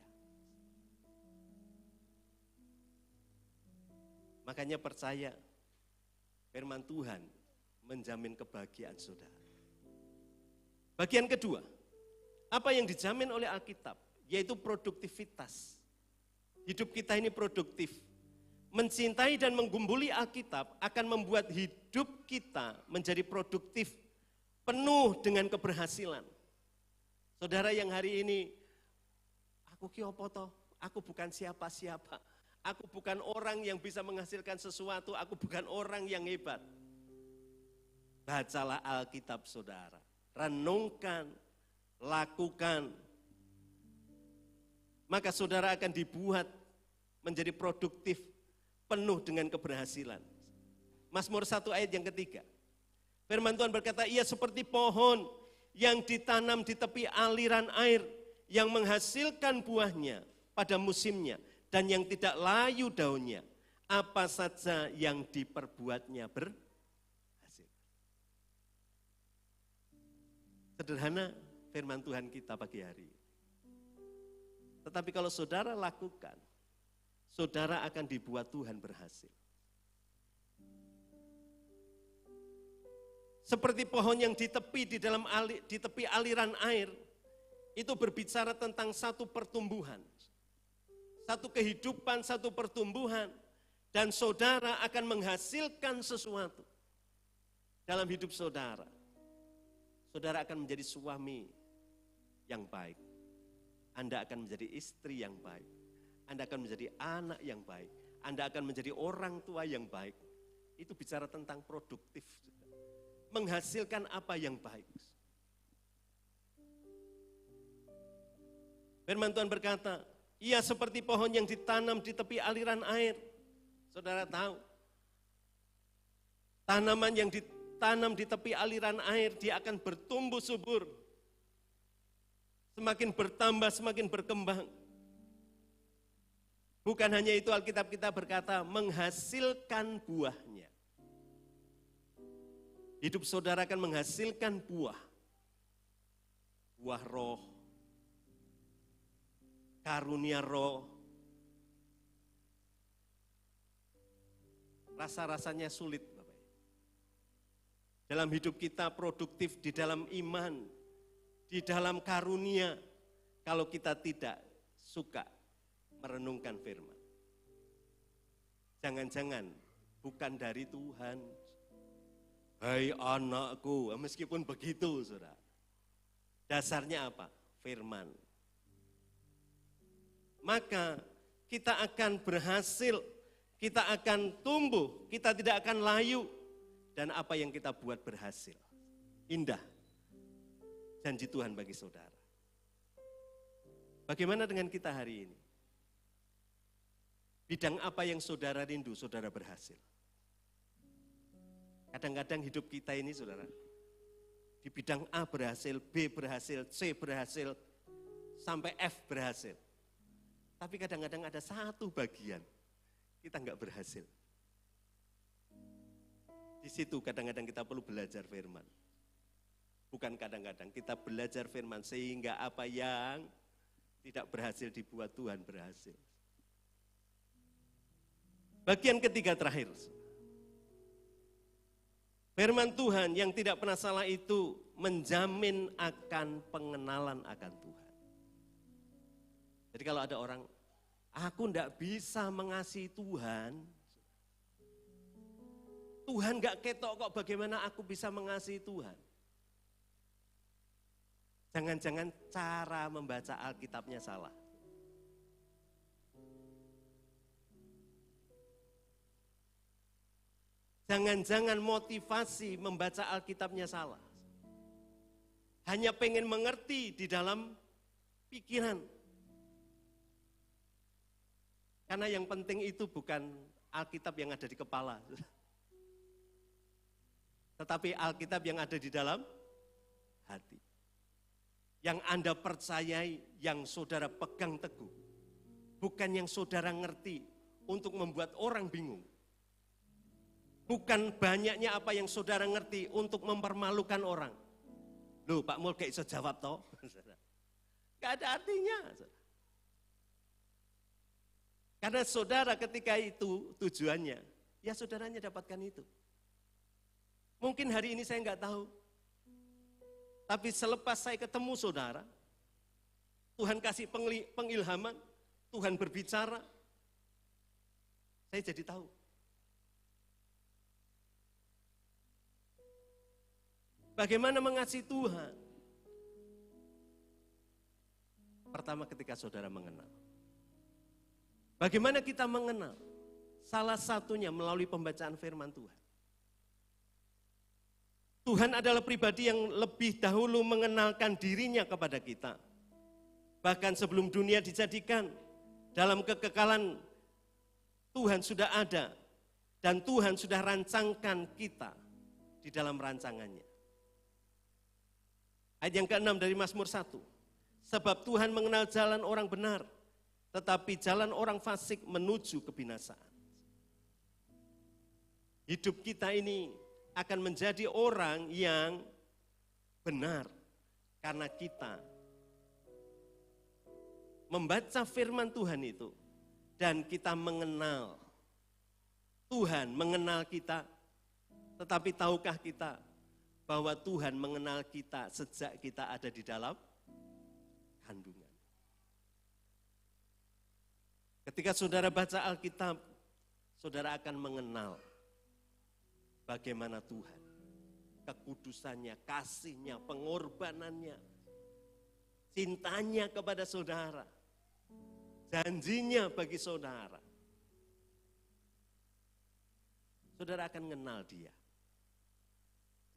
Makanya percaya, firman Tuhan menjamin kebahagiaan saudara. Bagian kedua, apa yang dijamin oleh Alkitab, yaitu produktivitas. Hidup kita ini produktif. Mencintai dan menggumbuli Alkitab akan membuat hidup kita menjadi produktif, penuh dengan keberhasilan. Saudara yang hari ini, aku ki opo toh? Aku bukan siapa-siapa. Aku bukan orang yang bisa menghasilkan sesuatu, aku bukan orang yang hebat. Bacalah Alkitab saudara, renungkan, lakukan. Maka saudara akan dibuat menjadi produktif, penuh dengan keberhasilan. Mazmur 1 ayat yang ketiga. Firman Tuhan berkata, ia seperti pohon yang ditanam di tepi aliran air, yang menghasilkan buahnya pada musimnya, dan yang tidak layu daunnya, apa saja yang diperbuatnya berhasil. Sederhana firman Tuhan kita pagi hari. Tetapi kalau saudara lakukan, saudara akan dibuat Tuhan berhasil. Seperti pohon yang di tepi aliran air, itu berbicara tentang satu pertumbuhan. Satu kehidupan, satu pertumbuhan, dan saudara akan menghasilkan sesuatu dalam hidup saudara. Saudara akan menjadi suami yang baik. Anda akan menjadi istri yang baik. Anda akan menjadi anak yang baik. Anda akan menjadi orang tua yang baik. Itu bicara tentang produktif. Menghasilkan apa yang baik. Firman Tuhan berkata, ia seperti pohon yang ditanam di tepi aliran air. Saudara tahu, tanaman yang ditanam di tepi aliran air, dia akan bertumbuh subur. Semakin bertambah, semakin berkembang. Bukan hanya itu, Alkitab kita berkata, menghasilkan buahnya. Hidup saudara akan menghasilkan buah. Buah roh. Karunia roh, rasa-rasanya sulit Bapak. Dalam hidup kita produktif di dalam iman, di dalam karunia, kalau kita tidak suka merenungkan firman. Jangan-jangan bukan dari Tuhan. Hai anakku, meskipun begitu saudara. Dasarnya apa? Firman. Maka kita akan berhasil, kita akan tumbuh, kita tidak akan layu, dan apa yang kita buat berhasil. Indah janji Tuhan bagi saudara. Bagaimana dengan kita hari ini? Bidang apa yang saudara rindu, saudara berhasil? Kadang-kadang hidup kita ini saudara, di bidang A berhasil, B berhasil, C berhasil, sampai F berhasil. Tapi kadang-kadang ada satu bagian, kita enggak berhasil. Di situ kadang-kadang kita perlu belajar firman. Bukan kadang-kadang, kita belajar firman sehingga apa yang tidak berhasil dibuat Tuhan berhasil. Bagian ketiga terakhir. Firman Tuhan yang tidak pernah salah itu menjamin akan pengenalan akan Tuhan. Jadi kalau ada orang, aku tidak bisa mengasihi Tuhan. Tuhan gak ketok kok, bagaimana aku bisa mengasihi Tuhan? Jangan-jangan cara membaca Alkitabnya salah. Jangan-jangan motivasi membaca Alkitabnya salah. Hanya pengen mengerti di dalam pikiran. Karena yang penting itu bukan Alkitab yang ada di kepala. Tetapi Alkitab yang ada di dalam hati. Yang Anda percayai, yang saudara pegang teguh. Bukan yang saudara ngerti untuk membuat orang bingung. Bukan banyaknya apa yang saudara ngerti untuk mempermalukan orang. Loh Pak Mul gak bisa jawab toh. Gak ada artinya. Karena saudara ketika itu tujuannya, ya saudaranya dapatkan itu. Mungkin hari ini saya nggak tahu. Tapi selepas saya ketemu saudara, Tuhan kasih pengilhaman, Tuhan berbicara, saya jadi tahu. Bagaimana mengasihi Tuhan? Pertama ketika saudara mengenal. Bagaimana kita mengenal? Salah satunya melalui pembacaan firman Tuhan. Tuhan adalah pribadi yang lebih dahulu mengenalkan dirinya kepada kita. Bahkan sebelum dunia dijadikan, dalam kekekalan Tuhan sudah ada. Dan Tuhan sudah rancangkan kita di dalam rancangannya. Ayat yang ke-6 dari Mazmur 1. Sebab Tuhan mengenal jalan orang benar, tetapi jalan orang fasik menuju kebinasaan. Hidup kita ini akan menjadi orang yang benar karena kita membaca firman Tuhan itu dan kita mengenal Tuhan, mengenal kita. Tetapi tahukah kita bahwa Tuhan mengenal kita sejak kita ada di dalam kandungan? Ketika saudara baca Alkitab, saudara akan mengenal bagaimana Tuhan, kekudusannya, kasihnya, pengorbanannya, cintanya kepada saudara, janjinya bagi saudara. Saudara akan mengenal dia.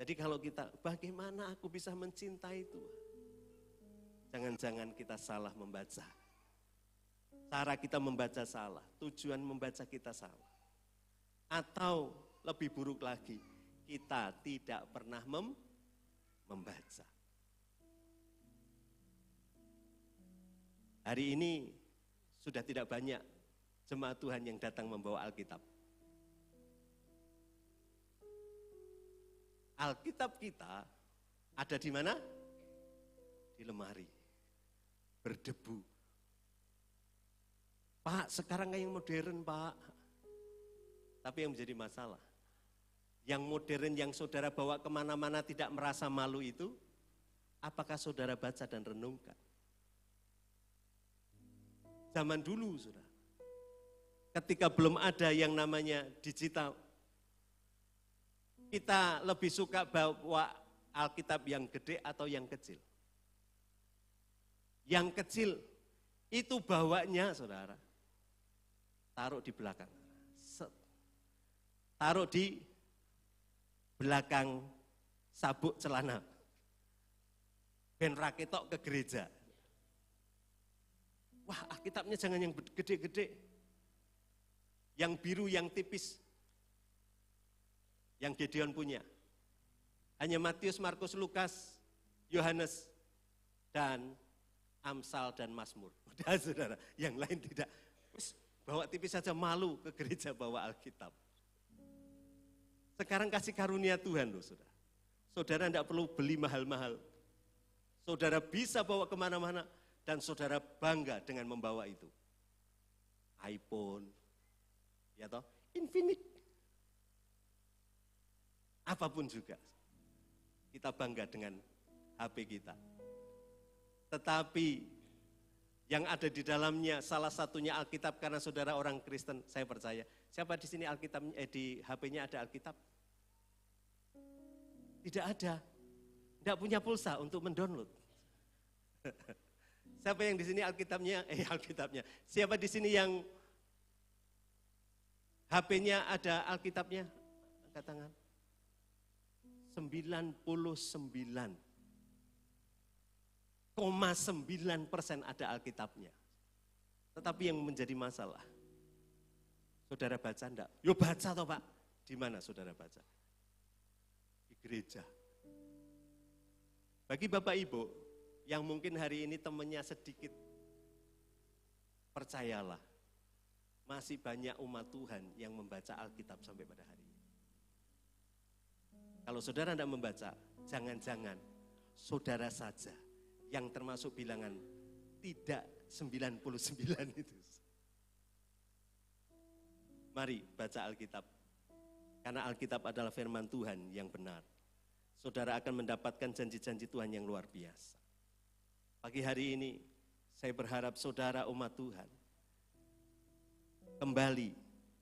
Jadi kalau kita, bagaimana aku bisa mencintai Tuhan? Jangan-jangan kita salah membaca. Cara kita membaca salah, tujuan membaca kita salah. Atau lebih buruk lagi, kita tidak pernah membaca. Hari ini sudah tidak banyak jemaat Tuhan yang datang membawa Alkitab. Alkitab kita ada di mana? Di lemari, berdebu. Pak, sekarang kayak yang modern, Pak. Tapi yang menjadi masalah, yang modern yang saudara bawa kemana-mana tidak merasa malu itu, apakah saudara baca dan renungkan? Zaman dulu, saudara, ketika belum ada yang namanya digital, kita lebih suka bawa Alkitab yang gede atau yang kecil? Yang kecil itu bawanya, saudara, taruh di belakang. Taruh di belakang sabuk celana. Ben raketok ke gereja. Wah, Alkitabnya jangan yang gede-gede. Yang biru, yang tipis. Yang Gideon punya. Hanya Matius, Markus, Lukas, Yohanes, dan Amsal dan Mazmur. Udah saudara, yang lain tidak. Bawa tipis saja malu ke gereja bawa Alkitab. Sekarang kasih karunia Tuhan loh saudara. Saudara tidak perlu beli mahal-mahal. Saudara bisa bawa kemana-mana dan saudara bangga dengan membawa itu. iPhone, ya toh, Infinix. Apapun juga, kita bangga dengan HP kita. Tetapi yang ada di dalamnya salah satunya Alkitab karena saudara orang Kristen, saya percaya. Siapa di sini di HP-nya ada Alkitab? Tidak ada. Tidak punya pulsa untuk mendownload. Siapa yang di sini Alkitabnya? Siapa di sini yang HP-% ada Alkitabnya? Angkat tangan. 99,9% ada Alkitabnya. Tetapi yang menjadi masalah, saudara baca enggak? Yo baca toh Pak. Di mana saudara baca? Di gereja. Bagi Bapak Ibu yang mungkin hari ini temannya sedikit, percayalah, masih banyak umat Tuhan yang membaca Alkitab sampai pada hari ini. Kalau saudara tidak membaca, jangan-jangan saudara saja yang termasuk bilangan tidak 99 itu. Mari baca Alkitab, karena Alkitab adalah firman Tuhan yang benar. Saudara akan mendapatkan janji-janji Tuhan yang luar biasa. Pagi hari ini, saya berharap saudara umat Tuhan kembali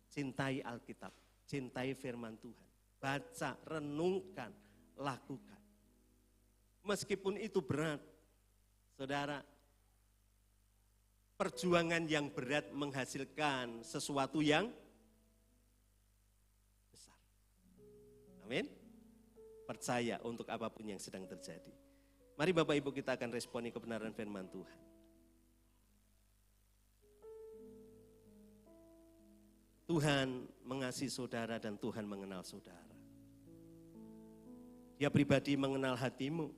cintai Alkitab, cintai firman Tuhan. Baca, renungkan, lakukan. Meskipun itu berat, saudara, perjuangan yang berat menghasilkan sesuatu yang besar. Amin. Percaya untuk apapun yang sedang terjadi. Mari Bapak Ibu kita akan responi kebenaran firman Tuhan. Tuhan mengasihi saudara dan Tuhan mengenal saudara. Dia pribadi mengenal hatimu.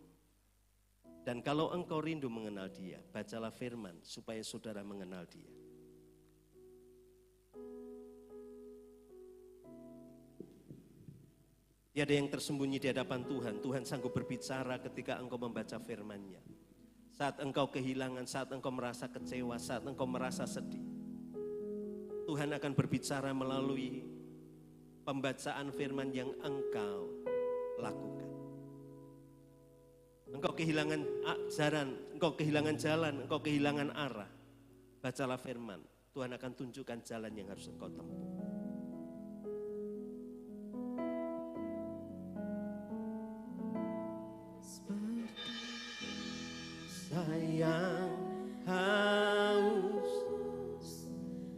Dan kalau engkau rindu mengenal dia, bacalah firman supaya saudara mengenal dia. Tiada yang tersembunyi di hadapan Tuhan. Tuhan sanggup berbicara ketika engkau membaca firman-Nya. Saat engkau kehilangan, saat engkau merasa kecewa, saat engkau merasa sedih. Tuhan akan berbicara melalui pembacaan firman yang engkau lakukan. Engkau kehilangan ajaran, engkau kehilangan jalan, engkau kehilangan arah. Bacalah firman, Tuhan akan tunjukkan jalan yang harus engkau tempuh. Sayang, haus,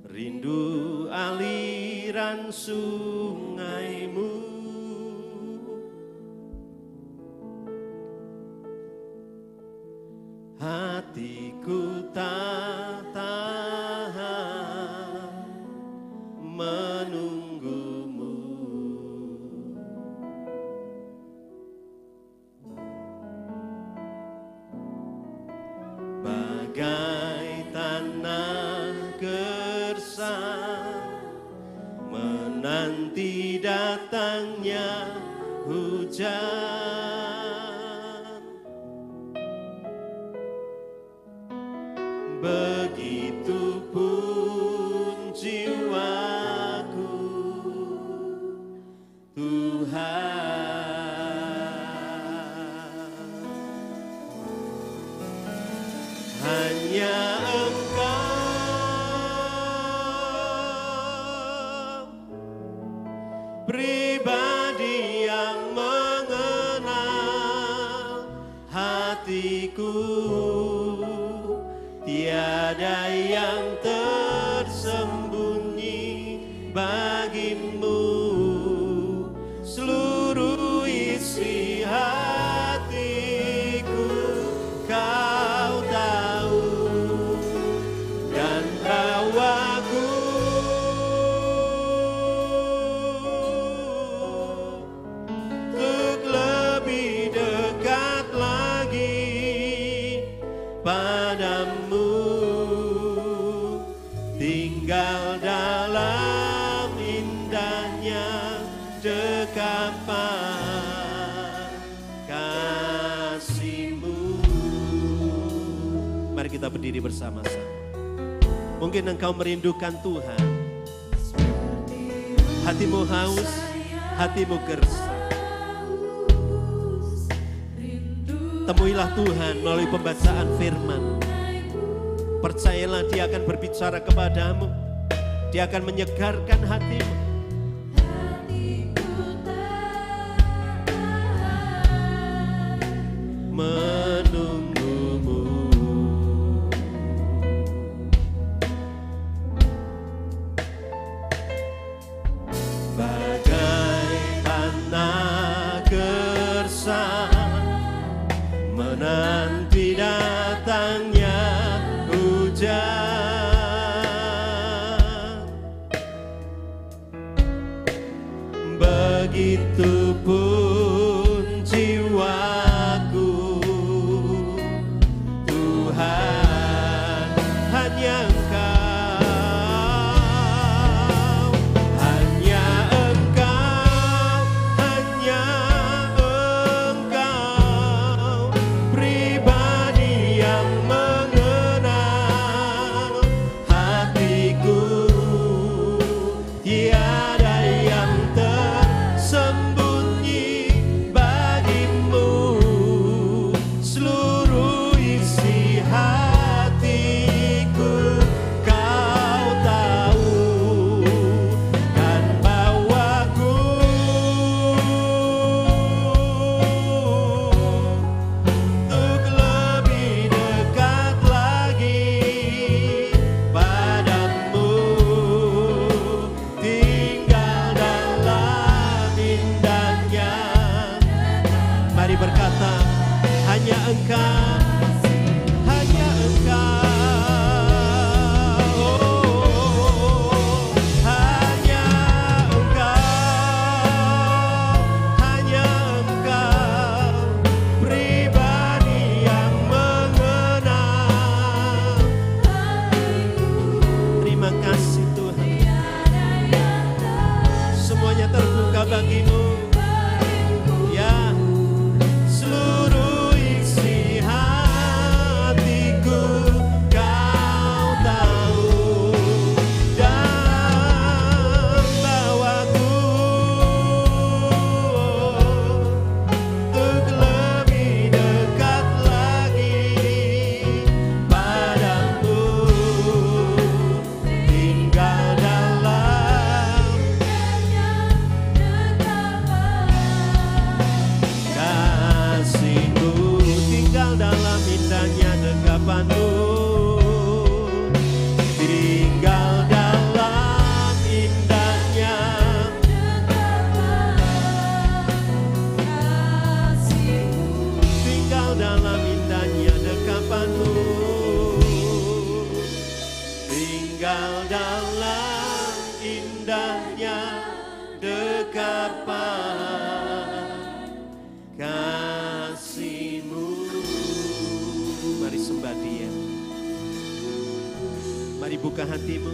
rindu aliran sungaimu. Hatiku tak tahan menunggumu. Bagai tanah gersang menanti datangnya hujan. Begitu pun jiwaku, Tuhan. Hanya Engkau pribadi yang mengenal hatiku. Tiada yang tersembunyi bagimu, seluruh isi hatiku kau tahu, dan bawaku untuk lebih dekat lagi padamu, tinggal dalam indahnya dekapan kasih-Mu. Mari kita berdiri bersama-sama. Mungkin engkau merindukan Tuhan, hatimu haus, hatimu gersang. Temuilah Tuhan melalui pembacaan firman. Percayalah Dia akan berbicara kepadamu. Dia akan menyegarkan hatimu. Menunggumu. Bagai tanah gersang menanti datangnya hujan, begitupun jiwaku, Tuhan, hanya Engkau, hanya Engkau, hanya Engkau, pribadi yang mengenal hatiku, tiada yang tersembunyi bagimu, seluruh isi hatiku kau tahu, dan bawaku untuk lebih dekat lagi padamu, tinggal dalam indahnya. Mari berkata, hanya Engkau, hanya Engkau, hanya Engkau, hanya Engkau, pribadi yang mengenal. Terima kasih Tuhan, semuanya terbuka bagimu. Ya, seluruh isi hatiku kau tahu, dan bawaku untuk lebih dekat lagi padamu, tinggal dalam kasih-Mu, tinggal dalam indahnya dekapan-Mu, tinggal dalam indahnya tinggal dalam indahnya dekapan-Mu, tinggal dalam indahnya dekapan kasih-Mu. Mari sembah Dia. Mari buka hatimu.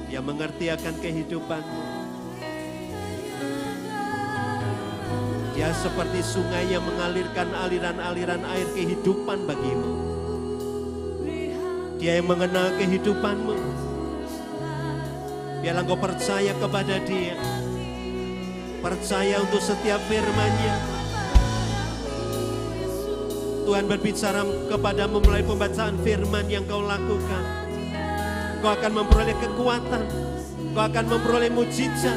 Dia mengerti akan kehidupanmu. Dia seperti sungai yang mengalirkan aliran-aliran air kehidupan bagimu. Dia yang mengenal kehidupanmu. Biarlah engkau percaya kepada Dia. Percaya untuk setiap firman-Nya. Tuhan berbicara kepadamu melalui pembacaan firman yang kau lakukan. Kau akan memperoleh kekuatan. Kau akan memperoleh mujizat.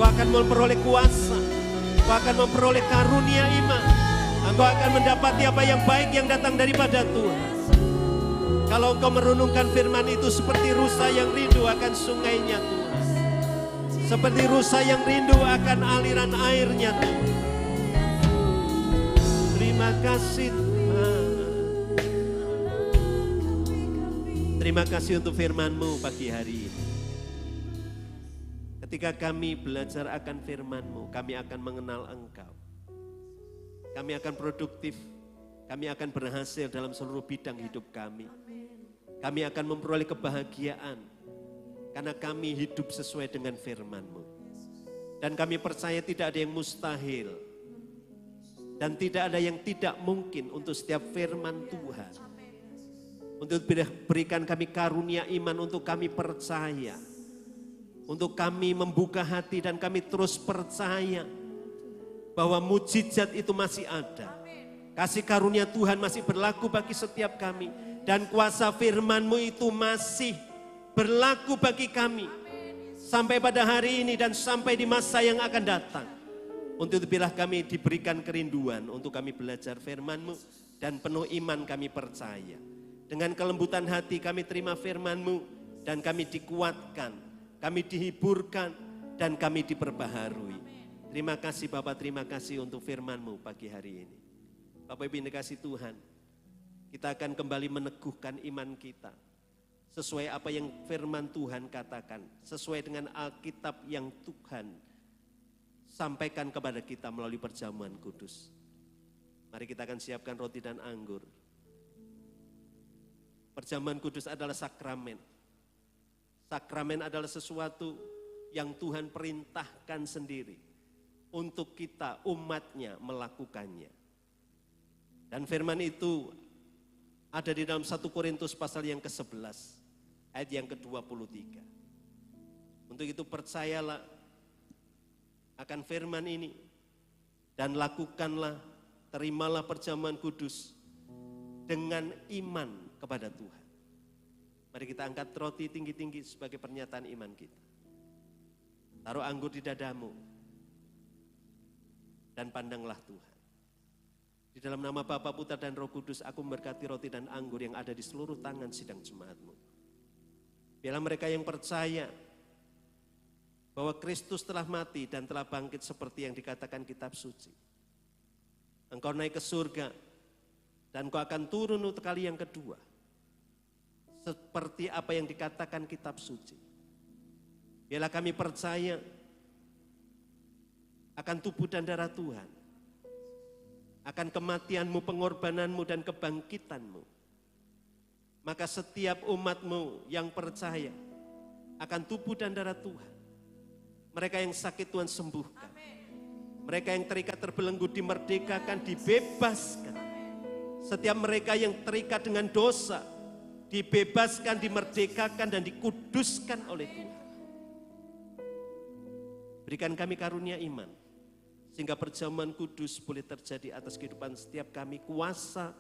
Kau akan memperoleh kuasa. Kau akan memperoleh karunia iman. Engkau akan mendapati apa yang baik yang datang daripada Tuhan. Kalau Engkau merenungkan firman itu seperti rusa yang rindu akan sungainya Tuhan. Seperti rusa yang rindu akan aliran airnya Tuhan. Terima kasih Tuhan. Terima kasih untuk firman-Mu pagi hari ini. Ketika kami belajar akan firman-Mu, kami akan mengenal Engkau. Kami akan produktif, kami akan berhasil dalam seluruh bidang hidup kami. Kami akan memperoleh kebahagiaan, karena kami hidup sesuai dengan firman-Mu. Dan kami percaya tidak ada yang mustahil, dan tidak ada yang tidak mungkin untuk setiap firman Tuhan. Untuk berikan kami karunia iman untuk kami percaya. Untuk kami membuka hati dan kami terus percaya bahwa mujizat itu masih ada. Kasih karunia Tuhan masih berlaku bagi setiap kami. Dan kuasa firman-Mu itu masih berlaku bagi kami. Sampai pada hari ini dan sampai di masa yang akan datang. Untuk biarlah kami diberikan kerinduan untuk kami belajar firman-Mu. Dan penuh iman kami percaya. Dengan kelembutan hati kami terima firman-Mu dan kami dikuatkan, kami dihiburkan dan kami diperbaharui. Terima kasih Bapak, terima kasih untuk firman-Mu pagi hari ini. Bapak Ibu yang dikasihi Tuhan, kita akan kembali meneguhkan iman kita. Sesuai apa yang firman Tuhan katakan, sesuai dengan Alkitab yang Tuhan sampaikan kepada kita melalui perjamuan kudus. Mari kita akan siapkan roti dan anggur. Perjamuan kudus adalah sakramen. Sakramen adalah sesuatu yang Tuhan perintahkan sendiri untuk kita umatnya melakukannya. Dan firman itu ada di dalam 1 Korintus pasal yang ke-11 ayat yang ke-23. Untuk itu percayalah akan firman ini dan lakukanlah, terimalah perjamuan kudus dengan iman kepada Tuhan. Mari kita angkat roti tinggi-tinggi sebagai pernyataan iman kita. Taruh anggur di dadamu dan pandanglah Tuhan. Di dalam nama Bapa, Putra dan Roh Kudus, aku memberkati roti dan anggur yang ada di seluruh tangan sidang jemaat-Mu. Biarlah mereka yang percaya bahwa Kristus telah mati dan telah bangkit seperti yang dikatakan kitab suci. Engkau naik ke surga dan Engkau akan turun untuk kali yang kedua. Seperti apa yang dikatakan kitab suci. Biarlah kami percaya akan tubuh dan darah Tuhan. Akan kematian-Mu, pengorbanan-Mu dan kebangkitan-Mu. Maka setiap umat-Mu yang percaya akan tubuh dan darah Tuhan. Mereka yang sakit Tuhan sembuhkan. Mereka yang terikat terbelenggu dimerdekakan, dibebaskan. Setiap mereka yang terikat dengan dosa dibebaskan, dimerdekakan dan dikuduskan oleh Tuhan. Berikan kami karunia iman sehingga perjamuan kudus boleh terjadi atas kehidupan setiap kami, kuasa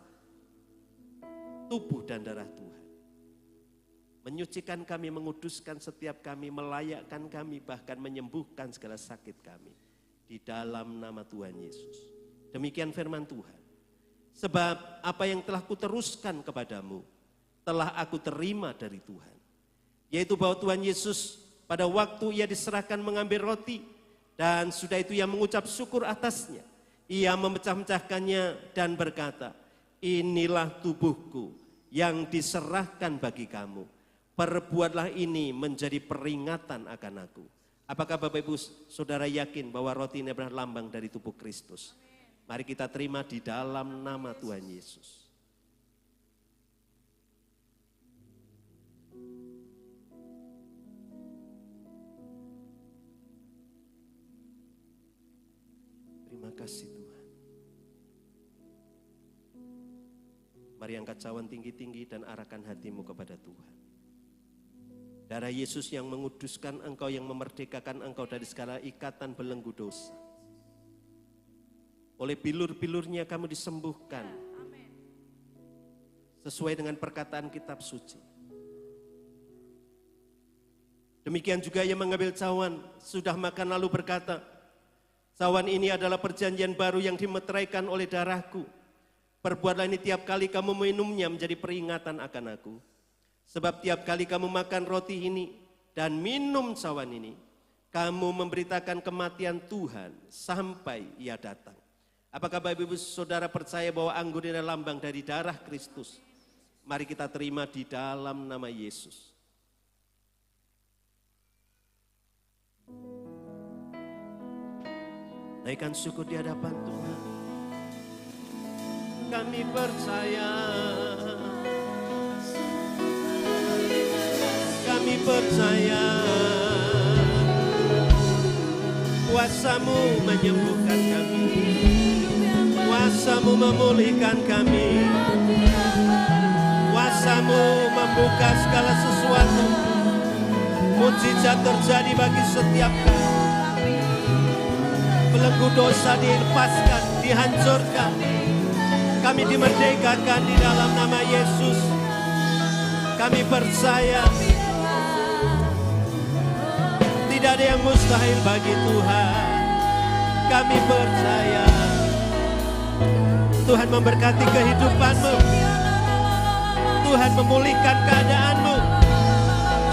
tubuh dan darah Tuhan. Menyucikan kami, menguduskan setiap kami, melayakkan kami, bahkan menyembuhkan segala sakit kami. Di dalam nama Tuhan Yesus. Demikian firman Tuhan. Sebab apa yang telah kuteruskan kepadamu, telah aku terima dari Tuhan. Yaitu bahwa Tuhan Yesus pada waktu ia diserahkan mengambil roti, dan sudah itu ia mengucap syukur atasnya. Ia memecah-mecahkannya dan berkata, inilah tubuhku yang diserahkan bagi kamu. Perbuatlah ini menjadi peringatan akan aku. Apakah Bapak Ibu Saudara yakin bahwa roti ini adalah lambang dari tubuh Kristus? Mari kita terima di dalam nama Tuhan Yesus. Terima kasih Tuhan. Mari angkat cawan tinggi-tinggi dan arahkan hatimu kepada Tuhan. Darah Yesus yang menguduskan engkau, yang memerdekakan engkau dari segala ikatan belenggu dosa. Oleh bilur-bilurnya kamu disembuhkan. Sesuai dengan perkataan kitab suci. Demikian juga ia mengambil cawan, sudah makan lalu berkata, cawan ini adalah perjanjian baru yang dimeteraikan oleh darahku. Perbuatlah ini tiap kali kamu minumnya menjadi peringatan akan aku. Sebab tiap kali kamu makan roti ini dan minum cawan ini, kamu memberitakan kematian Tuhan sampai ia datang. Apakah Bapak Ibu Saudara percaya bahwa anggur ini adalah lambang dari darah Kristus? Mari kita terima di dalam nama Yesus. Naikkan syukur di hadapan Tuhan. Kami percaya, kami percaya, kuasa-Mu menyembuhkan kami, kuasa-Mu memulihkan kami, kuasa-Mu membuka segala sesuatu. Mujizat terjadi bagi setiap kami. Belenggu dosa dilepaskan, dihancurkan. Kami dimerdekakan di dalam nama Yesus. Kami percaya tidak ada yang mustahil bagi Tuhan. Kami percaya Tuhan memberkati kehidupanmu. Tuhan memulihkan keadaanmu.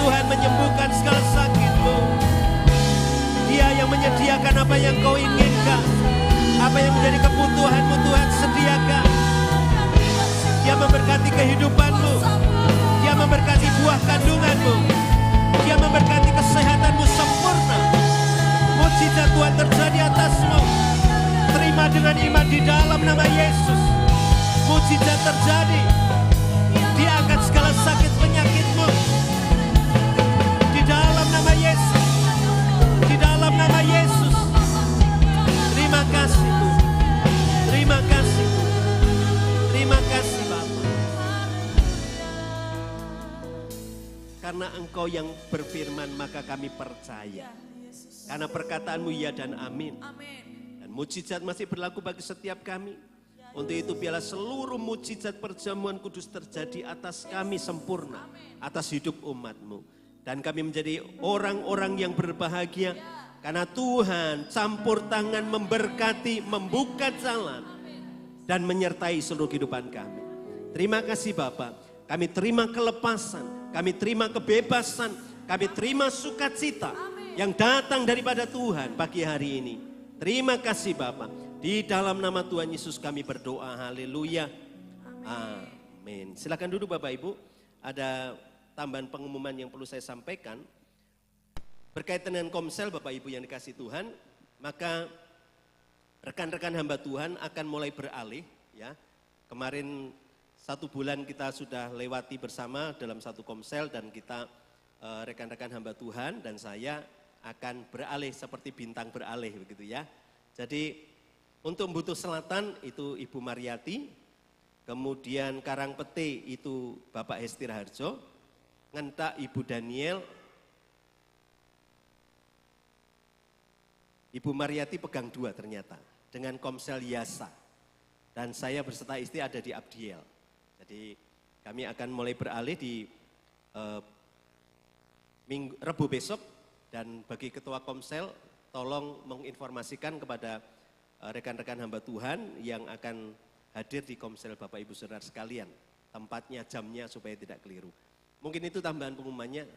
Tuhan menyembuhkan segala sakitmu. Dia yang menyediakan apa yang kau inginkan. Apa yang menjadi kebutuhanmu Tuhan sediakan. Dia memberkati kehidupanmu. Dia memberkati buah kandunganmu. Dia memberkati kesehatanmu sempurna. Mujizat Tuhan terjadi atasmu. Terima dengan iman di dalam nama Yesus. Mujizat terjadi. Dia angkat segala sakit penyakitmu. Di dalam nama Yesus. Di dalam nama Yesus. Terima kasih Tuhan. Terima kasih. Terima kasih Bapa. Karena Engkau yang berfirman maka kami percaya. Karena perkataanmu ya dan amin. Dan mujizat masih berlaku bagi setiap kami. Untuk itu biarlah seluruh mujizat perjamuan kudus terjadi atas kami sempurna. Atas hidup umat-Mu. Dan kami menjadi orang-orang yang berbahagia. Karena Tuhan campur tangan memberkati, membuka jalan. Dan menyertai seluruh kehidupan kami. Terima kasih Bapa. Kami terima kelepasan. Kami terima kebebasan. Kami terima sukacita. Yang datang daripada Tuhan pagi hari ini. Terima kasih Bapa. Di dalam nama Tuhan Yesus kami berdoa. Haleluya. Amin. Silakan duduk Bapak Ibu. Ada tambahan pengumuman yang perlu saya sampaikan. Berkaitan dengan Komsel Bapak Ibu yang dikasih Tuhan. Maka rekan-rekan hamba Tuhan akan mulai beralih. Ya. Kemarin 1 bulan kita sudah lewati bersama dalam satu Komsel. Dan kita rekan-rekan hamba Tuhan dan saya akan beralih seperti bintang beralih begitu ya. Jadi untuk Butuh Selatan itu Ibu Mariati, kemudian Karangpete itu Bapak Hesti Raharjo, Ngentak Ibu Daniel, Ibu Mariati pegang 2 ternyata dengan Komsel Yasa dan saya berserta istri ada di Abdiel. Jadi kami akan mulai beralih di Rebu besok. Dan bagi Ketua Komsel, tolong menginformasikan kepada rekan-rekan hamba Tuhan yang akan hadir di Komsel Bapak Ibu Saudara sekalian. Tempatnya, jamnya supaya tidak keliru. Mungkin itu tambahan pengumumannya.